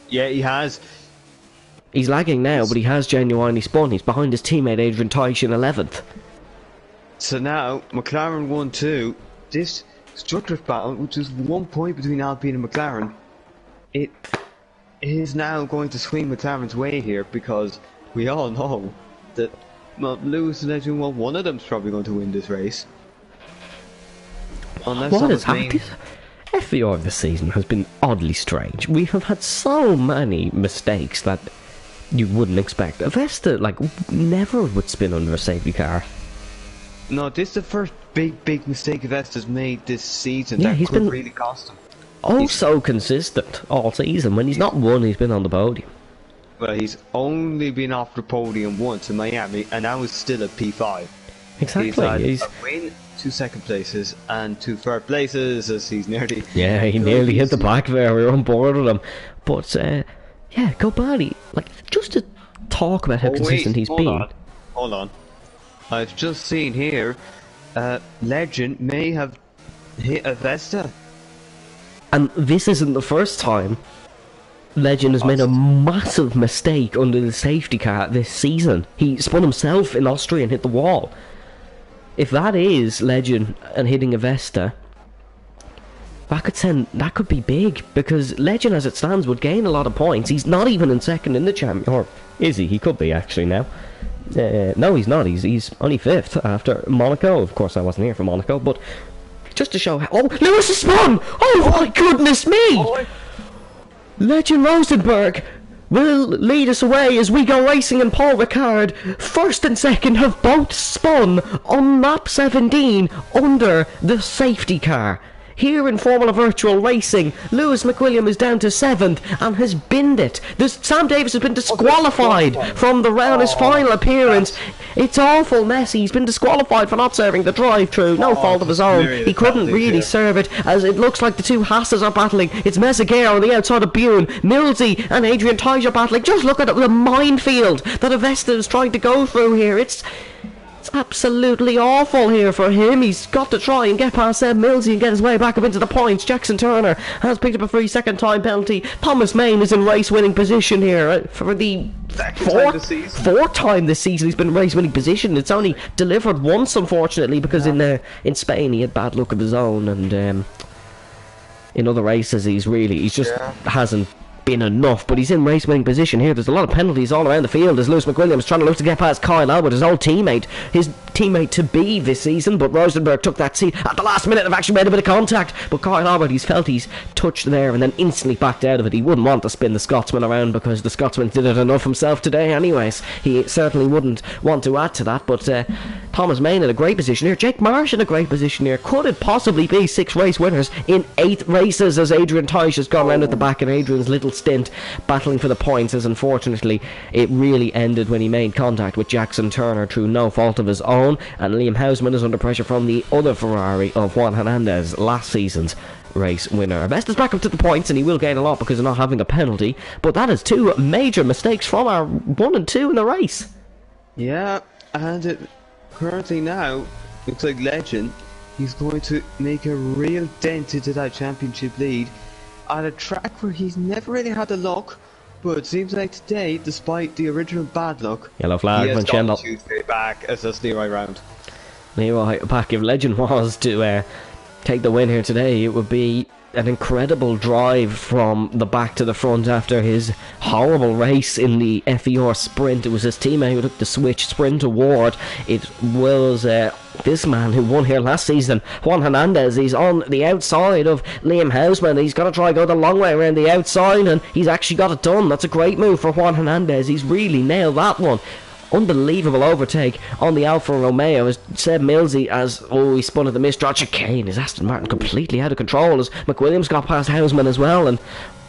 S2: Yeah, he has.
S1: He's lagging now, but he has genuinely spun. He's behind his teammate Adrian Teich in 11th.
S2: So now, McLaren 1-2, this Stuttgart battle, which is 1 point between Alpine and McLaren, it is now going to swing McLaren's way here, because we all know that, well, Lewis and Adrian, well, one of them's probably going to win this race. Unless
S1: what has happened? FVR this season has been oddly strange. We have had so many mistakes that you wouldn't expect. Avesta, like, never would spin under a safety car.
S2: No, this is the first big mistake Avesta's made this season
S1: that
S2: he's been really cost him.
S1: So consistent all season. When he's not won, he's been on the podium.
S2: Well, he's only been off the podium once in Miami, and that was still a P5.
S1: Exactly.
S2: He's had a win, 2 second places, and 2 third places, as he's nearly...
S1: Yeah, he nearly hit the back there. We were on board with him. But, yeah, Gobadi, like, just to talk about how consistent he's been.
S2: Hold on. I've just seen here, Legend may have hit Avesta.
S1: And this isn't the first time Legend has made a massive mistake under the safety car this season. He spun himself in Austria and hit the wall. If that is Legend and hitting a Vesta, that could be big, because Legend as it stands would gain a lot of points. He's not even in second in the champion, or is he? He could be actually now. No, he's not. He's only 5th after Monaco. Of course, I wasn't here for Monaco, but just to show how... Oh, Lewis has spun! Oh my goodness me! Oh. Legend Rosenberg will lead us away as we go racing, and Paul Ricard, 1st and 2nd, have both spun on lap 17 under the safety car. Here in Formula Virtual Racing, Lewis McWilliam is down to 7th and has binned it. Sam Davis has been disqualified from the round, his final appearance. It's awful messy. He's been disqualified for not serving the drive-through. No fault of his own. He couldn't really serve it, as it looks like the two Hasses are battling. It's Meseguer on the outside of Bune. Millsy and Adrian Tej are battling. Just look at the minefield that Avesta is trying to go through here. It's absolutely awful here for him. He's got to try and get past Seb Millsy and get his way back up into the points. Jackson Turner has picked up a free second time penalty. Thomas Main is in race winning position here for the fourth time this season. He's been in race winning position. It's only delivered once, unfortunately, because in Spain he had bad luck of his own, and in other races he just hasn't been enough. But he's in race winning position here. There's a lot of penalties all around the field as Lewis McWilliam is trying to look to get past Kyle Albert, his old teammate, his teammate to be this season. But Rosenberg took that seat at the last minute. They've actually made a bit of contact, but Kyle Albert, he's felt he's touched there and then instantly backed out of it. He wouldn't want to spin the Scotsman around, because the Scotsman did it enough himself today anyways. He certainly wouldn't want to add to that. But Thomas Main in a great position here, Jake Marsh in a great position here. Could it possibly be 6 race winners in 8 races, as Adrian Tej has gone round at the back, and Adrian's little stint battling for the points, as unfortunately it really ended when he made contact with Jackson Turner through no fault of his own. And Liam Hausman is under pressure from the other Ferrari of Juan Hernandez, last season's race winner. Avesta's back up to the points, and he will gain a lot because of not having a penalty, but that is 2 major mistakes from our 1 and 2 in the race.
S2: Yeah, and it currently now looks like Legend, he's going to make a real dent into that championship lead at a track where he's never really had the luck, but it seems like today, despite the original bad luck,
S1: yellow flag
S2: he has
S1: from
S2: got Tuesday back as a Leroy round.
S1: Leroy back. If Legend was to take the win here today, it would be an incredible drive from the back to the front after his horrible race in the FVR sprint. It was his teammate who took the switch sprint award. It was this man who won here last season, Juan Hernandez. He's on the outside of Liam Hausman. He's got to try go the long way around the outside, and he's actually got it done. That's a great move for Juan Hernandez. He's really nailed that one. Unbelievable overtake on the Alfa Romeo as Seb Millsy, as he spun at the mid-stretch chicane. His Aston Martin completely out of control as McWilliams got past Hausman as well, and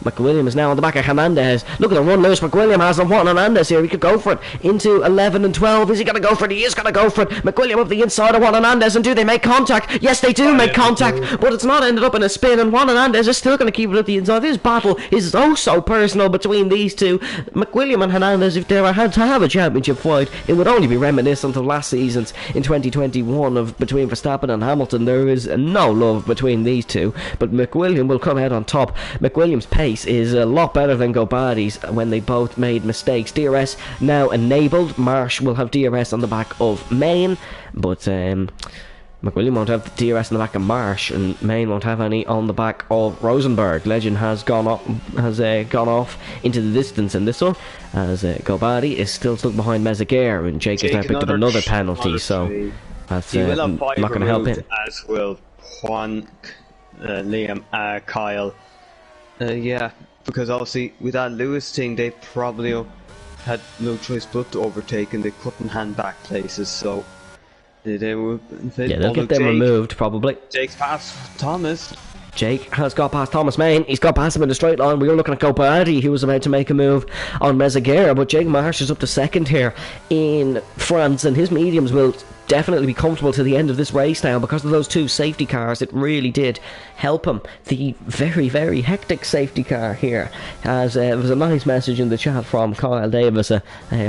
S1: McWilliam is now on the back of Hernandez. Look at the run Lewis McWilliam has on Juan Hernandez here. He could go for it into 11 and 12. Is he going to go for it? He is going to go for it. McWilliam up the inside of Juan Hernandez, and do they make contact? Yes, they do make contact, but it's not ended up in a spin, and Juan Hernandez is still going to keep it at the inside. This battle is so personal between these two. McWilliam and Hernandez, if they were had to have a championship fight, it would only be reminiscent of last season's in 2021 of between Verstappen and Hamilton. There is no love between these two, but McWilliam will come out on top. McWilliam's pace is a lot better than Gobadi's when they both made mistakes. DRS now enabled. Marsh will have DRS on the back of Main, but McWilliam won't have the DRS on the back of Marsh, and Main won't have any on the back of Rosenberg. Legend has gone off into the distance in this one, as Gobadi is still stuck behind Meseguer, and Jake has now picked up another penalty, so that's not going to help him.
S2: As will Juan, Liam, Kyle. Yeah, because obviously with that Lewis thing, they probably had no choice but to overtake, and they couldn't hand back places, so they'll
S1: get them removed probably.
S2: Jake's past Thomas.
S1: Jake has got past Thomas Main. He's got past him in the straight line. We were looking at Gobadi, who was about to make a move on Meseguer, but Jake Marsh is up to second here in France, and his mediums will definitely be comfortable to the end of this race now because of those two safety cars. It really did help him. The very, very hectic safety car here, as there was a nice message in the chat from Kyle Davis, a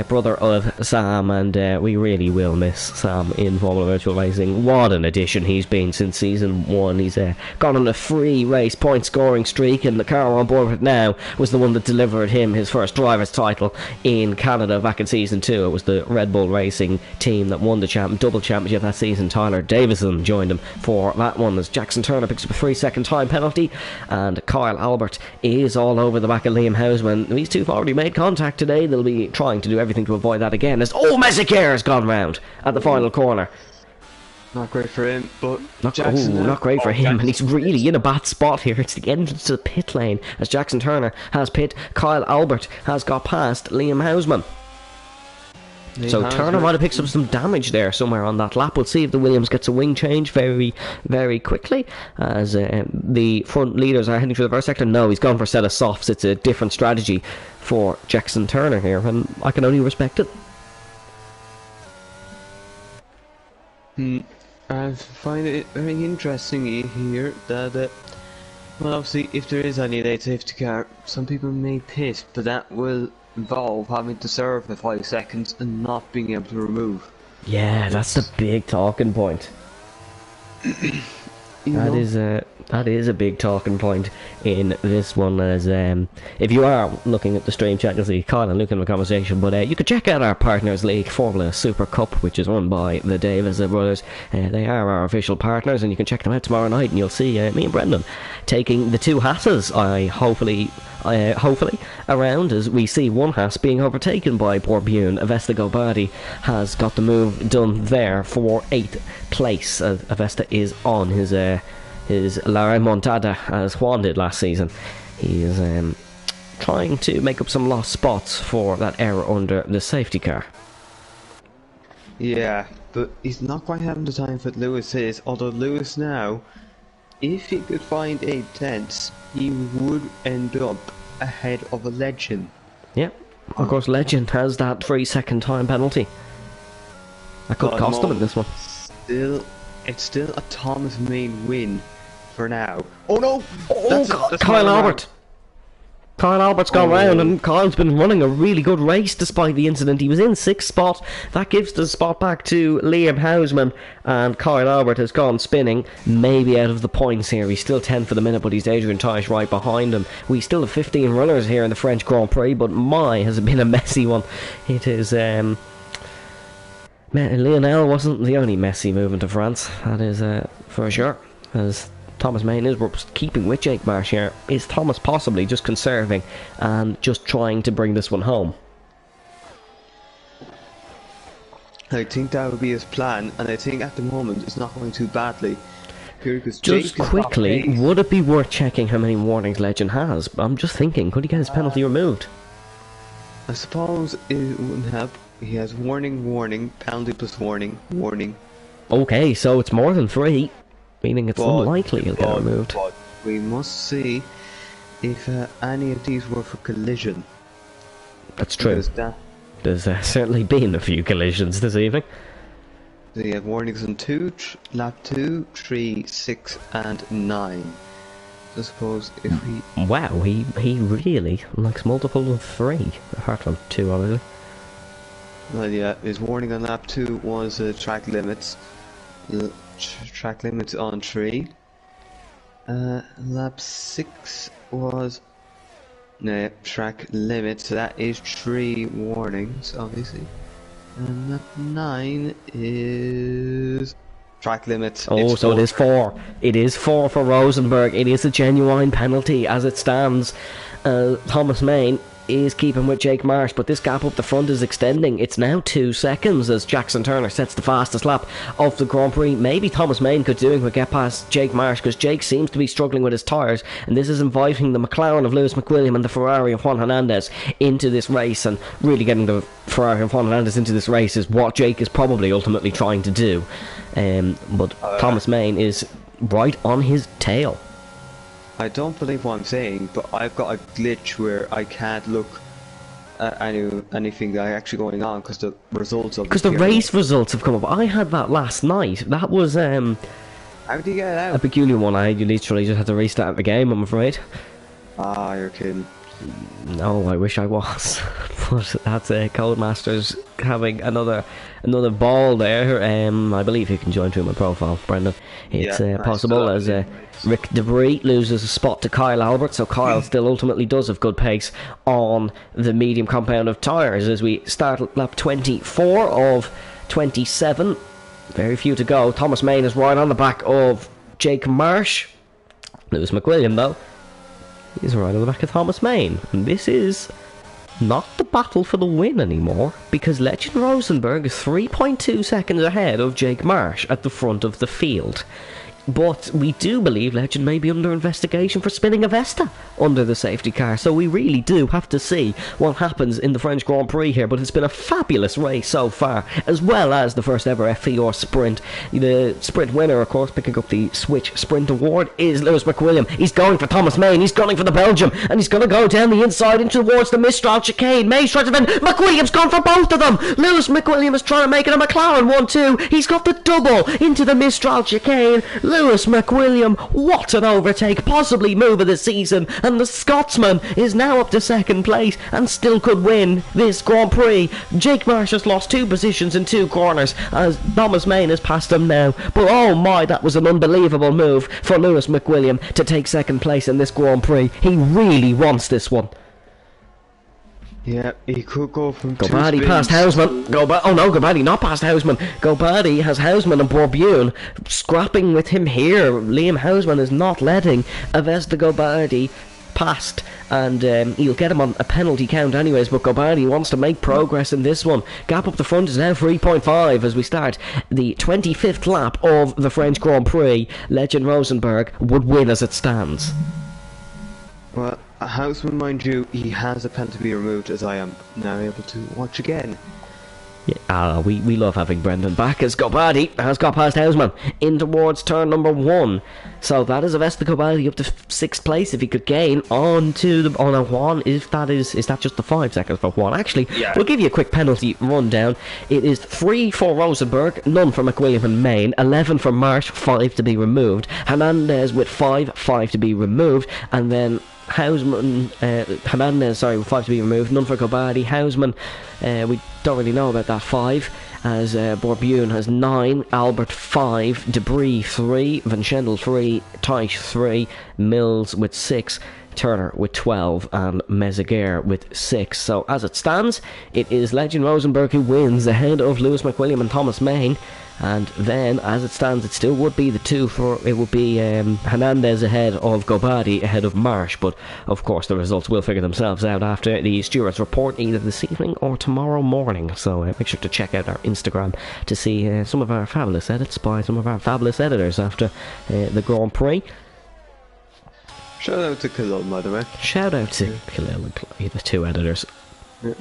S1: brother of Sam, and we really will miss Sam in Formula Virtual Racing. What an addition he's been since season 1. He's gone on a free race point scoring streak, and the car on board with now was the one that delivered him his first driver's title in Canada back in season 2. It was the Red Bull Racing team that won the double championship that season. Tyler Davison joined him for that one, as Jackson Turner picks up a 3-second time penalty, and Kyle Albert is all over the back of Liam Houseman. These two have already made contact today. They'll be trying to do everything to avoid that again, as Messier has gone round at the final corner.
S2: Not great for him, but
S1: not great for him, and he's really in a bad spot here. It's the entrance to the pit lane, as Jackson Turner has pit. Kyle Albert has got past Liam Houseman. So Turner might have picked up some damage there somewhere on that lap. We'll see if the Williams gets a wing change very, very quickly, as the front leaders are heading through the first sector. No, he's gone for a set of softs. It's a different strategy for Jackson Turner here, and I can only respect it.
S2: I find it very interesting here that, well, obviously, if there is any late safety car, some people may pit, but that will involve having to serve the 5 seconds and not being able to remove.
S1: Yeah, that's the big talking point. That is a big talking point in this one, as if you are looking at the stream chat, you'll see Kyle and Luke in the conversation, but you could check out our Partners League Formula Super Cup, which is run by the Davis brothers. They are our official partners, and you can check them out tomorrow night, and you'll see me and Brendan taking the two Hasses, hopefully around, as we see one Haas being overtaken by Borbune. Avesta Gobardi has got the move done there for 8th place. Avesta is on his La Remontada, as Juan did last season. He is trying to make up some lost spots for that error under the safety car.
S2: Yeah, but he's not quite having the time that Lewis is, although Lewis now, if he could find 8/10, he would end up ahead of a Legend.
S1: Yep, of course Legend has that 3-second time penalty. That could cost them in this one.
S2: It's still a Thomas Main win for now. Oh no!
S1: That's Kyle Albert! Kyle Albert's gone round, and Kyle's been running a really good race despite the incident. He was in 6th spot. That gives the spot back to Liam Houseman, and Kyle Albert has gone spinning, maybe out of the points here. He's still 10th for the minute, but he's Adrian Teisch right behind him. We still have 15 runners here in the French Grand Prix, but has it been a messy one. It is, Lionel wasn't the only messy move into France, that is for sure, as Thomas Main is keeping with Jake Marsh here. Is Thomas possibly just conserving and just trying to bring this one home?
S2: I think that would be his plan, and I think at the moment it's not going too badly.
S1: Just quickly, would it be worth checking how many warnings Legend has? I'm just thinking, could he get his penalty removed?
S2: I suppose it wouldn't help. He has warning, penalty plus warning.
S1: Okay, so it's more than 3. Meaning it's unlikely he'll get removed.
S2: But we must see if any of these were for collision.
S1: That's true. There's certainly been a few collisions this evening.
S2: They have warnings on lap 2, 3, 6 and 9. I suppose if we...
S1: Wow, he really likes multiple of 3. Apart from 2, obviously.
S2: Well, yeah, his warning on lap 2 was track limits. Track limits on 3. Lap 6 was track limits, so that is 3 warnings, obviously. And lap 9 is track limits.
S1: Oh, so it is 4. It is 4 for Rosenberg. It is a genuine penalty as it stands. Thomas Main is keeping with Jake Marsh, but this gap up the front is extending. It's now 2 seconds as Jackson Turner sets the fastest lap of the Grand Prix. Maybe Thomas Main could do it and get past Jake Marsh, because Jake seems to be struggling with his tyres, and this is inviting the McLaren of Lewis McWilliam and the Ferrari of Juan Hernandez into this race, and really getting the Ferrari of Juan Hernandez into this race is what Jake is probably ultimately trying to do. But Thomas Main is right on his tail.
S2: I don't believe what I'm saying, but I've got a glitch where I can't look anything actually going on because the results of
S1: Because the race results have come up. I had that last night. That was
S2: How did you get it
S1: a
S2: out?
S1: peculiar one. I literally just had to restart the game, I'm afraid.
S2: Ah, you're kidding.
S1: No, I wish I was. But that's Codemasters having another ball there. I believe you can join through my profile, Brendan. It's
S2: Yeah, nice.
S1: possible as Rick Debris loses a spot to Kyle Albert, so Kyle still ultimately does have good pace on the medium compound of tyres as we start at lap 24 of 27. Very few to go. Thomas Main is right on the back of Jake Marsh. Lewis McWilliam, though, he's right on the back of Thomas Main. And this is not the battle for the win anymore, because Legend Rosenberg is 3.2 seconds ahead of Jake Marsh at the front of the field. But we do believe Legend may be under investigation for spinning a Vesta under the safety car, so we really do have to see what happens in the French Grand Prix here. But it's been a fabulous race so far, as well as the first ever FVR sprint. The sprint winner, of course, picking up the Switch Sprint Award, is Lewis McWilliam. He's going for Thomas Main, he's gunning for the Belgium, and he's going to go down the inside into towards the Mistral chicane. Main tries to defend, McWilliam's gone for both of them. Lewis McWilliam is trying to make it a McLaren 1-2. He's got the double into the Mistral chicane. Lewis McWilliam, what an overtake, possibly move of the season, and the Scotsman is now up to second place and still could win this Grand Prix. Jake Marsh has lost 2 positions in 2 corners as Thomas Main has passed him now, but oh my, that was an unbelievable move for Lewis McWilliam to take second place in this Grand Prix. He really wants this one.
S2: Yeah, he could go from
S1: Gobadi past Hausman. Oh no, Gobadi not past Hausman. Gobadi has Hausman and Bourbion scrapping with him here. Liam Hausman is not letting Avesta Gobadi past, and he'll get him on a penalty count anyways, but Gobadi wants to make progress in this one. Gap up the front is now 3.5 as we start the 25th lap of the French Grand Prix. Legend Rosenberg would win as it stands.
S2: Well, Houseman, mind you, he has a pen to be removed, as I am now able to watch again.
S1: Yeah, we love having Brendan back as Gobadi has got past Hausman in towards turn number 1. So that is Avesta Gobadi up to 6th place if he could gain on a Juan. If that is that just the 5 seconds for Juan? Actually, yeah. We'll give you a quick penalty rundown. It is 3 for Rosenberg, none for McWilliam and Main, 11 for Marsh, 5 to be removed. Hernandez with 5 to be removed, and then Hernandez, sorry, with 5 to be removed, none for Gobadi. Hausman, we don't really know about that 5, as Bourbion has 9, Albert 5, Debris 3, Van Schendel 3, Teich 3, Mills with 6, Turner with 12, and Mezeguer with 6. So as it stands, it is Legend Rosenberg who wins ahead of Lewis McWilliam and Thomas Main. And then, as it stands, it still would be it would be Hernandez ahead of Gobadi, ahead of Marsh, but of course the results will figure themselves out after the stewards report either this evening or tomorrow morning, so make sure to check out our Instagram to see some of our fabulous edits by some of our fabulous editors after the Grand Prix.
S2: Shout out to Khalil, by the way.
S1: Shout out to Khalil and Chloe, the 2 editors.
S2: Yeah.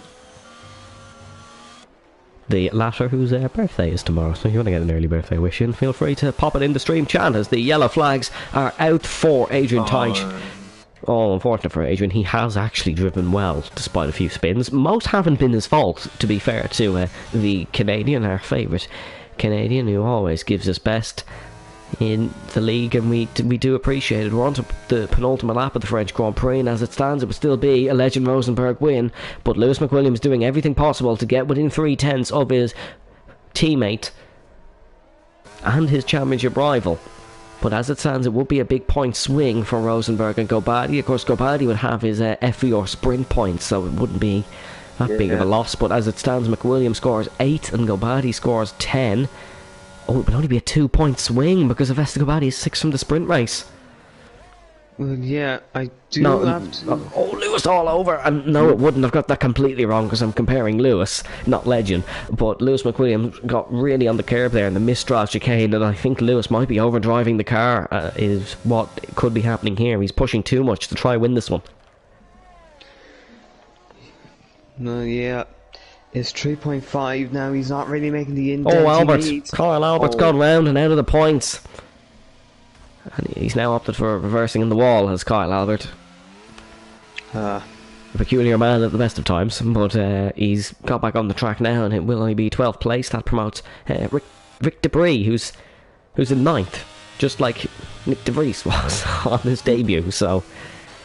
S1: The latter whose birthday is tomorrow, so if you want to get an early birthday wish in, feel free to pop it in the stream chat as the yellow flags are out for Adrian Teich. Oh, unfortunate for Adrian, he has actually driven well despite a few spins. Most haven't been his fault, to be fair to the Canadian, our favourite Canadian, who always gives his best in the league, and we do appreciate it. We're on to the penultimate lap of the French Grand Prix, and as it stands it would still be a Legend Rosenberg win, but Lewis McWilliam is doing everything possible to get within 3/10 of his teammate and his championship rival. But as it stands, it would be a big point swing for Rosenberg and Gobadi. Of course, Gobadi would have his FVR sprint points, so it wouldn't be that big of a loss, but as it stands, McWilliam scores 8 and Gobadi scores 10. Oh, it would only be a 2-point swing because Avesta Gobadi is 6 from the sprint race.
S2: Well, yeah, I do have to...
S1: Oh, Lewis all over! And no, it wouldn't. I've got that completely wrong because I'm comparing Lewis, not Legend. But Lewis McWilliam got really on the curb there in the Mistral chicane, and I think Lewis might be overdriving the car, is what could be happening here. He's pushing too much to try win this one.
S2: No, yeah. It's 3.5 now, he's not really making the indent.
S1: Oh, Albert! Kyle Albert's gone round and out of the points. And he's now opted for reversing in the wall, as Kyle Albert.
S2: Yeah,
S1: a peculiar man at the best of times, but he's got back on the track now, and it will only be 12th place. That promotes Rick Debris, who's in 9th, just like Nick De Vries was on his debut. So,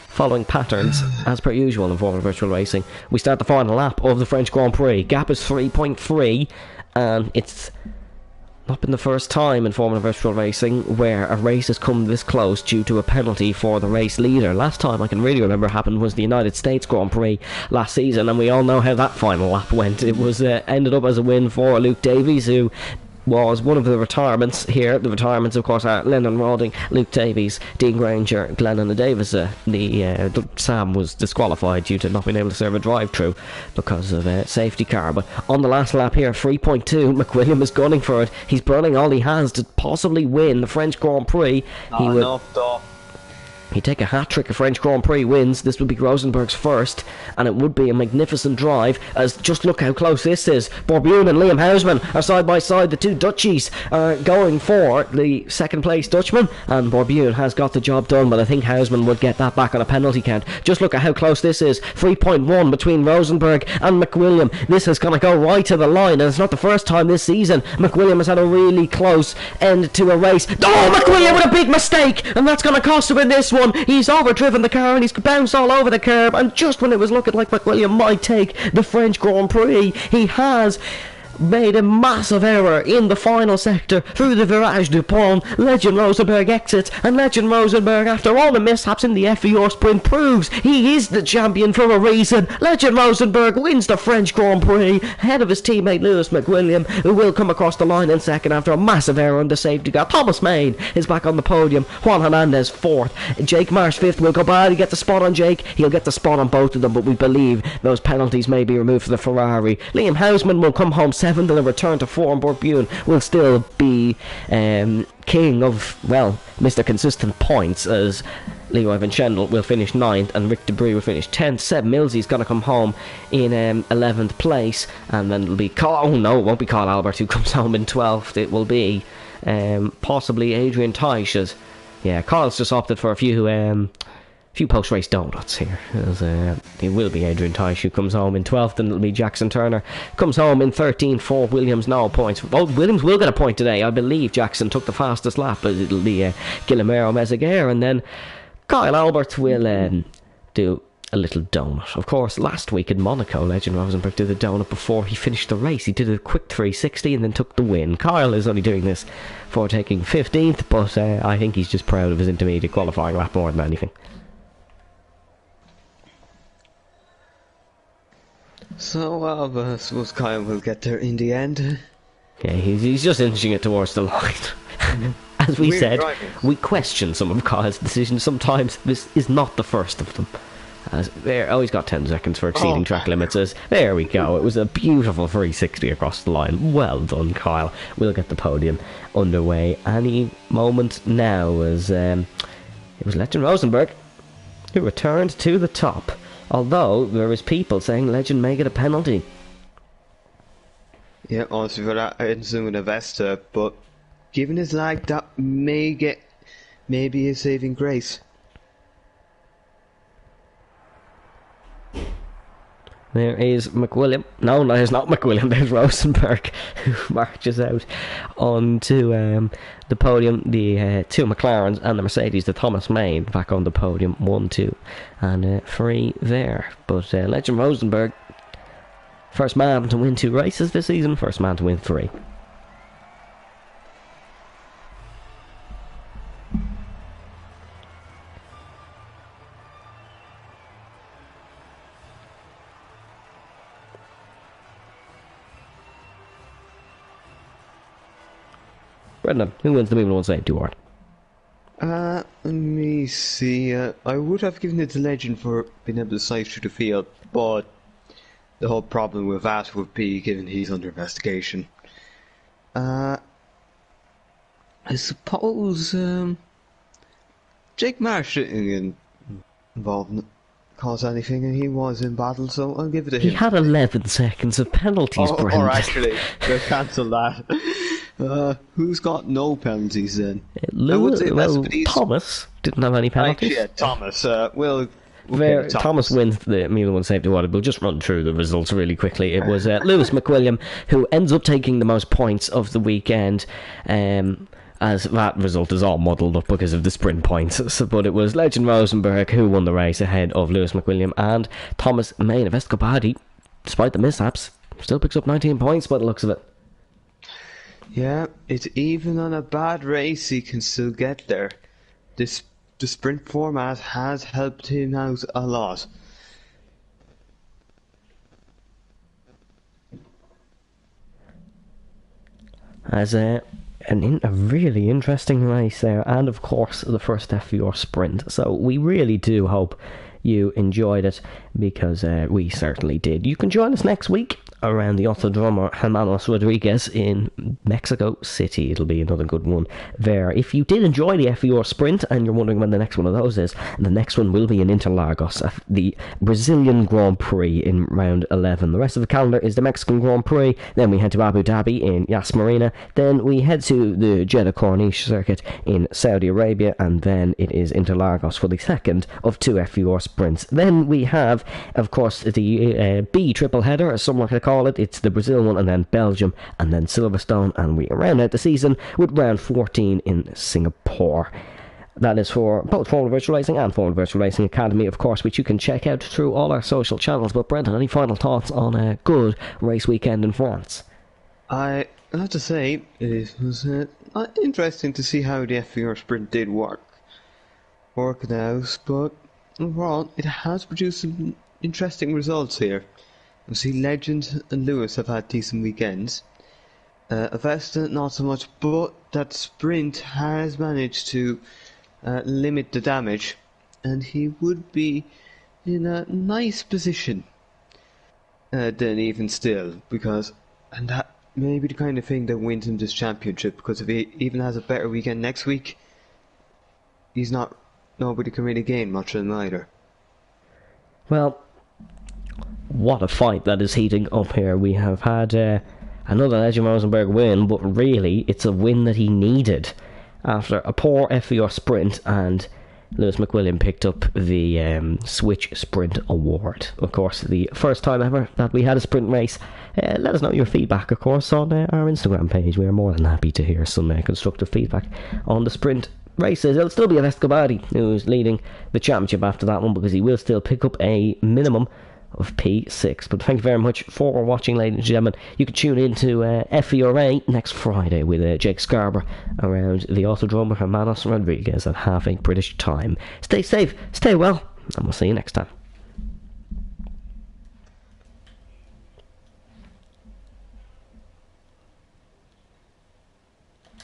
S1: following patterns as per usual in Formula Virtual Racing, we start the final lap of the French Grand Prix. Gap is 3.3, and it's not been the first time in Formula Virtual Racing where a race has come this close due to a penalty for the race leader. Last time I can really remember happened was the United States Grand Prix last season, and we all know how that final lap went. It was ended up as a win for Luke Davies, who was one of the retirements here. The retirements, of course, are Lennon Rawding, Luke Davies, Dean Granger, Glennon Davis. Sam was disqualified due to not being able to serve a drive-through because of a safety car. But on the last lap here, 3.2, McWilliam is gunning for it. He's burning all he has to possibly win the French Grand Prix. He'd take a hat-trick of French Grand Prix wins. This would be Rosenberg's first, and it would be a magnificent drive, as just look how close this is. Bourbion and Liam Houseman are side by side. The two Dutchies are going for the second place Dutchman, and Bourbion has got the job done, but I think Houseman would get that back on a penalty count. Just look at how close this is. 3.1 between Rosenberg and McWilliam. This is going to go right to the line, and it's not the first time this season McWilliam has had a really close end to a race. Oh, McWilliam with a big mistake, and that's going to cost him in this one. He's overdriven the car and he's bounced all over the curb, and just when it was looking like McWilliam might take the French Grand Prix, he has made a massive error in the final sector through the Virage du Pont. Legend Rosenberg exits, and Legend Rosenberg, after all the mishaps in the FVR sprint, proves he is the champion for a reason. Legend Rosenberg wins the French Grand Prix ahead of his teammate Lewis McWilliam, who will come across the line in second after a massive error on the safety car. Thomas Main is back on the podium. Juan Hernandez fourth. Jake Marsh fifth. Will go bad. He gets the spot on Jake. He'll get the spot on both of them, but we believe those penalties may be removed for the Ferrari. Liam Houseman will come home seventh, and a return to form. Bourbion will still be king of, well, Mr. Consistent points, as Leroy Van Schendel will finish 9th and Rick Debris will finish 10th. Seb Millsy's going to come home in 11th place, and then it'll be it won't be Carl Albert who comes home in 12th. It will be possibly Adrian Teich's. Yeah, Carl's just opted for a few post-race donuts here, as it will be Adrian Teich who comes home in 12th, and it'll be Jackson Turner comes home in 13th for Williams. No points. Oh, Williams will get a point today. I believe Jackson took the fastest lap, but it'll be Guillermo Meseguer, and then Kyle Albert will do a little donut. Of course, last week in Monaco, Legend Rosenberg did the donut before he finished the race. He did a quick 360 and then took the win. Kyle is only doing this for taking 15th, but I think he's just proud of his intermediate qualifying lap more than anything.
S2: So, I suppose Kyle will get there in the end.
S1: Yeah, he's just inching it towards the line. As we said, we question some of Kyle's decisions. Sometimes this is not the first of them. He's got 10 seconds for exceeding track limits. There we go. It was a beautiful 360 across the line. Well done, Kyle. We'll get the podium underway any moment now, as it was Legend Rosenberg who returned to the top. Although there is people saying Legend may get a penalty.
S2: Yeah, honestly, for that ensuing a Vesta, but given his lag, that may be a saving grace.
S1: There is McWilliam. No, there's not McWilliam. There's Rosenberg, who marches out onto the podium. The two McLarens and the Mercedes, the Thomas Main, back on the podium. 1, 2, and 3 there. But Legend Rosenberg, first man to win 2 races this season, first man to win 3. Brendan, who wins the Moving 1 safety award?
S2: Let me see. I would have given it to Legend for being able to sight through the field, but the whole problem with that would be given he's under investigation. I suppose Jake Marsh didn't involved cause anything, and he was in battle, so I'll give it to him.
S1: He had 11 seconds of penalties, Brendan.
S2: Or actually, they'll cancel that. Who's got no penalties then?
S1: Thomas didn't have any penalties.
S2: Yeah, Thomas.
S1: Fair, Thomas wins the Milan 1 safety award. We'll just run through the results really quickly. It was Lewis McWilliam who ends up taking the most points of the weekend. As that result is all muddled up because of the sprint points. But it was Legend Rosenberg who won the race ahead of Lewis McWilliam, and Thomas Main of Escobadi, despite the mishaps, still picks up 19 points by the looks of it.
S2: Yeah, it's even on a bad race he can still get there. The sprint format has helped him out a lot.
S1: As a really interesting race there, and of course the first FVR sprint. So we really do hope you enjoyed it, because we certainly did. You can join us next week around the Autodromo Hermanos Rodriguez in Mexico City. It'll be another good one there. If you did enjoy the FVR sprint and you're wondering when the next one of those is, the next one will be in Interlagos, the Brazilian Grand Prix in round 11. The rest of the calendar is the Mexican Grand Prix, then we head to Abu Dhabi in Yas Marina, then we head to the Jeddah Corniche circuit in Saudi Arabia, and then it is Interlagos for the second of 2 FVR sprints. Then we have, of course, the B triple header, as some like to call it. It's the Brazil one, and then Belgium, and then Silverstone, and we round out the season with round 14 in Singapore. That is for both Formula Virtual Racing and Formula Virtual Racing Academy, of course, which you can check out through all our social channels. But Brendan, any final thoughts on a good race weekend in France?
S2: I have to say, it was interesting to see how the FVR sprint did work out, but overall it has produced some interesting results here. You see, Legend and Lewis have had decent weekends. Avesta not so much, but that sprint has managed to limit the damage, and he would be in a nice position then even still, and that may be the kind of thing that wins him this championship, because if he even has a better weekend next week, nobody can really gain much on him either.
S1: Well, what a fight that is heating up here. We have had another Legend Rosenberg win, but really it's a win that he needed after a poor FVR sprint, and Lewis McWilliam picked up the Switch Sprint Award. Of course, the first time ever that we had a sprint race. Let us know your feedback, of course, on our Instagram page. We are more than happy to hear some constructive feedback on the sprint races. It'll still be Escobadi who's leading the championship after that one, because he will still pick up a minimum of P6. But thank you very much for watching, ladies and gentlemen. You can tune in to FVRA next Friday with Jake Scarborough around the Autodromo Hermanos Rodriguez at half 8 British time. Stay safe, stay well, and we'll see you next time.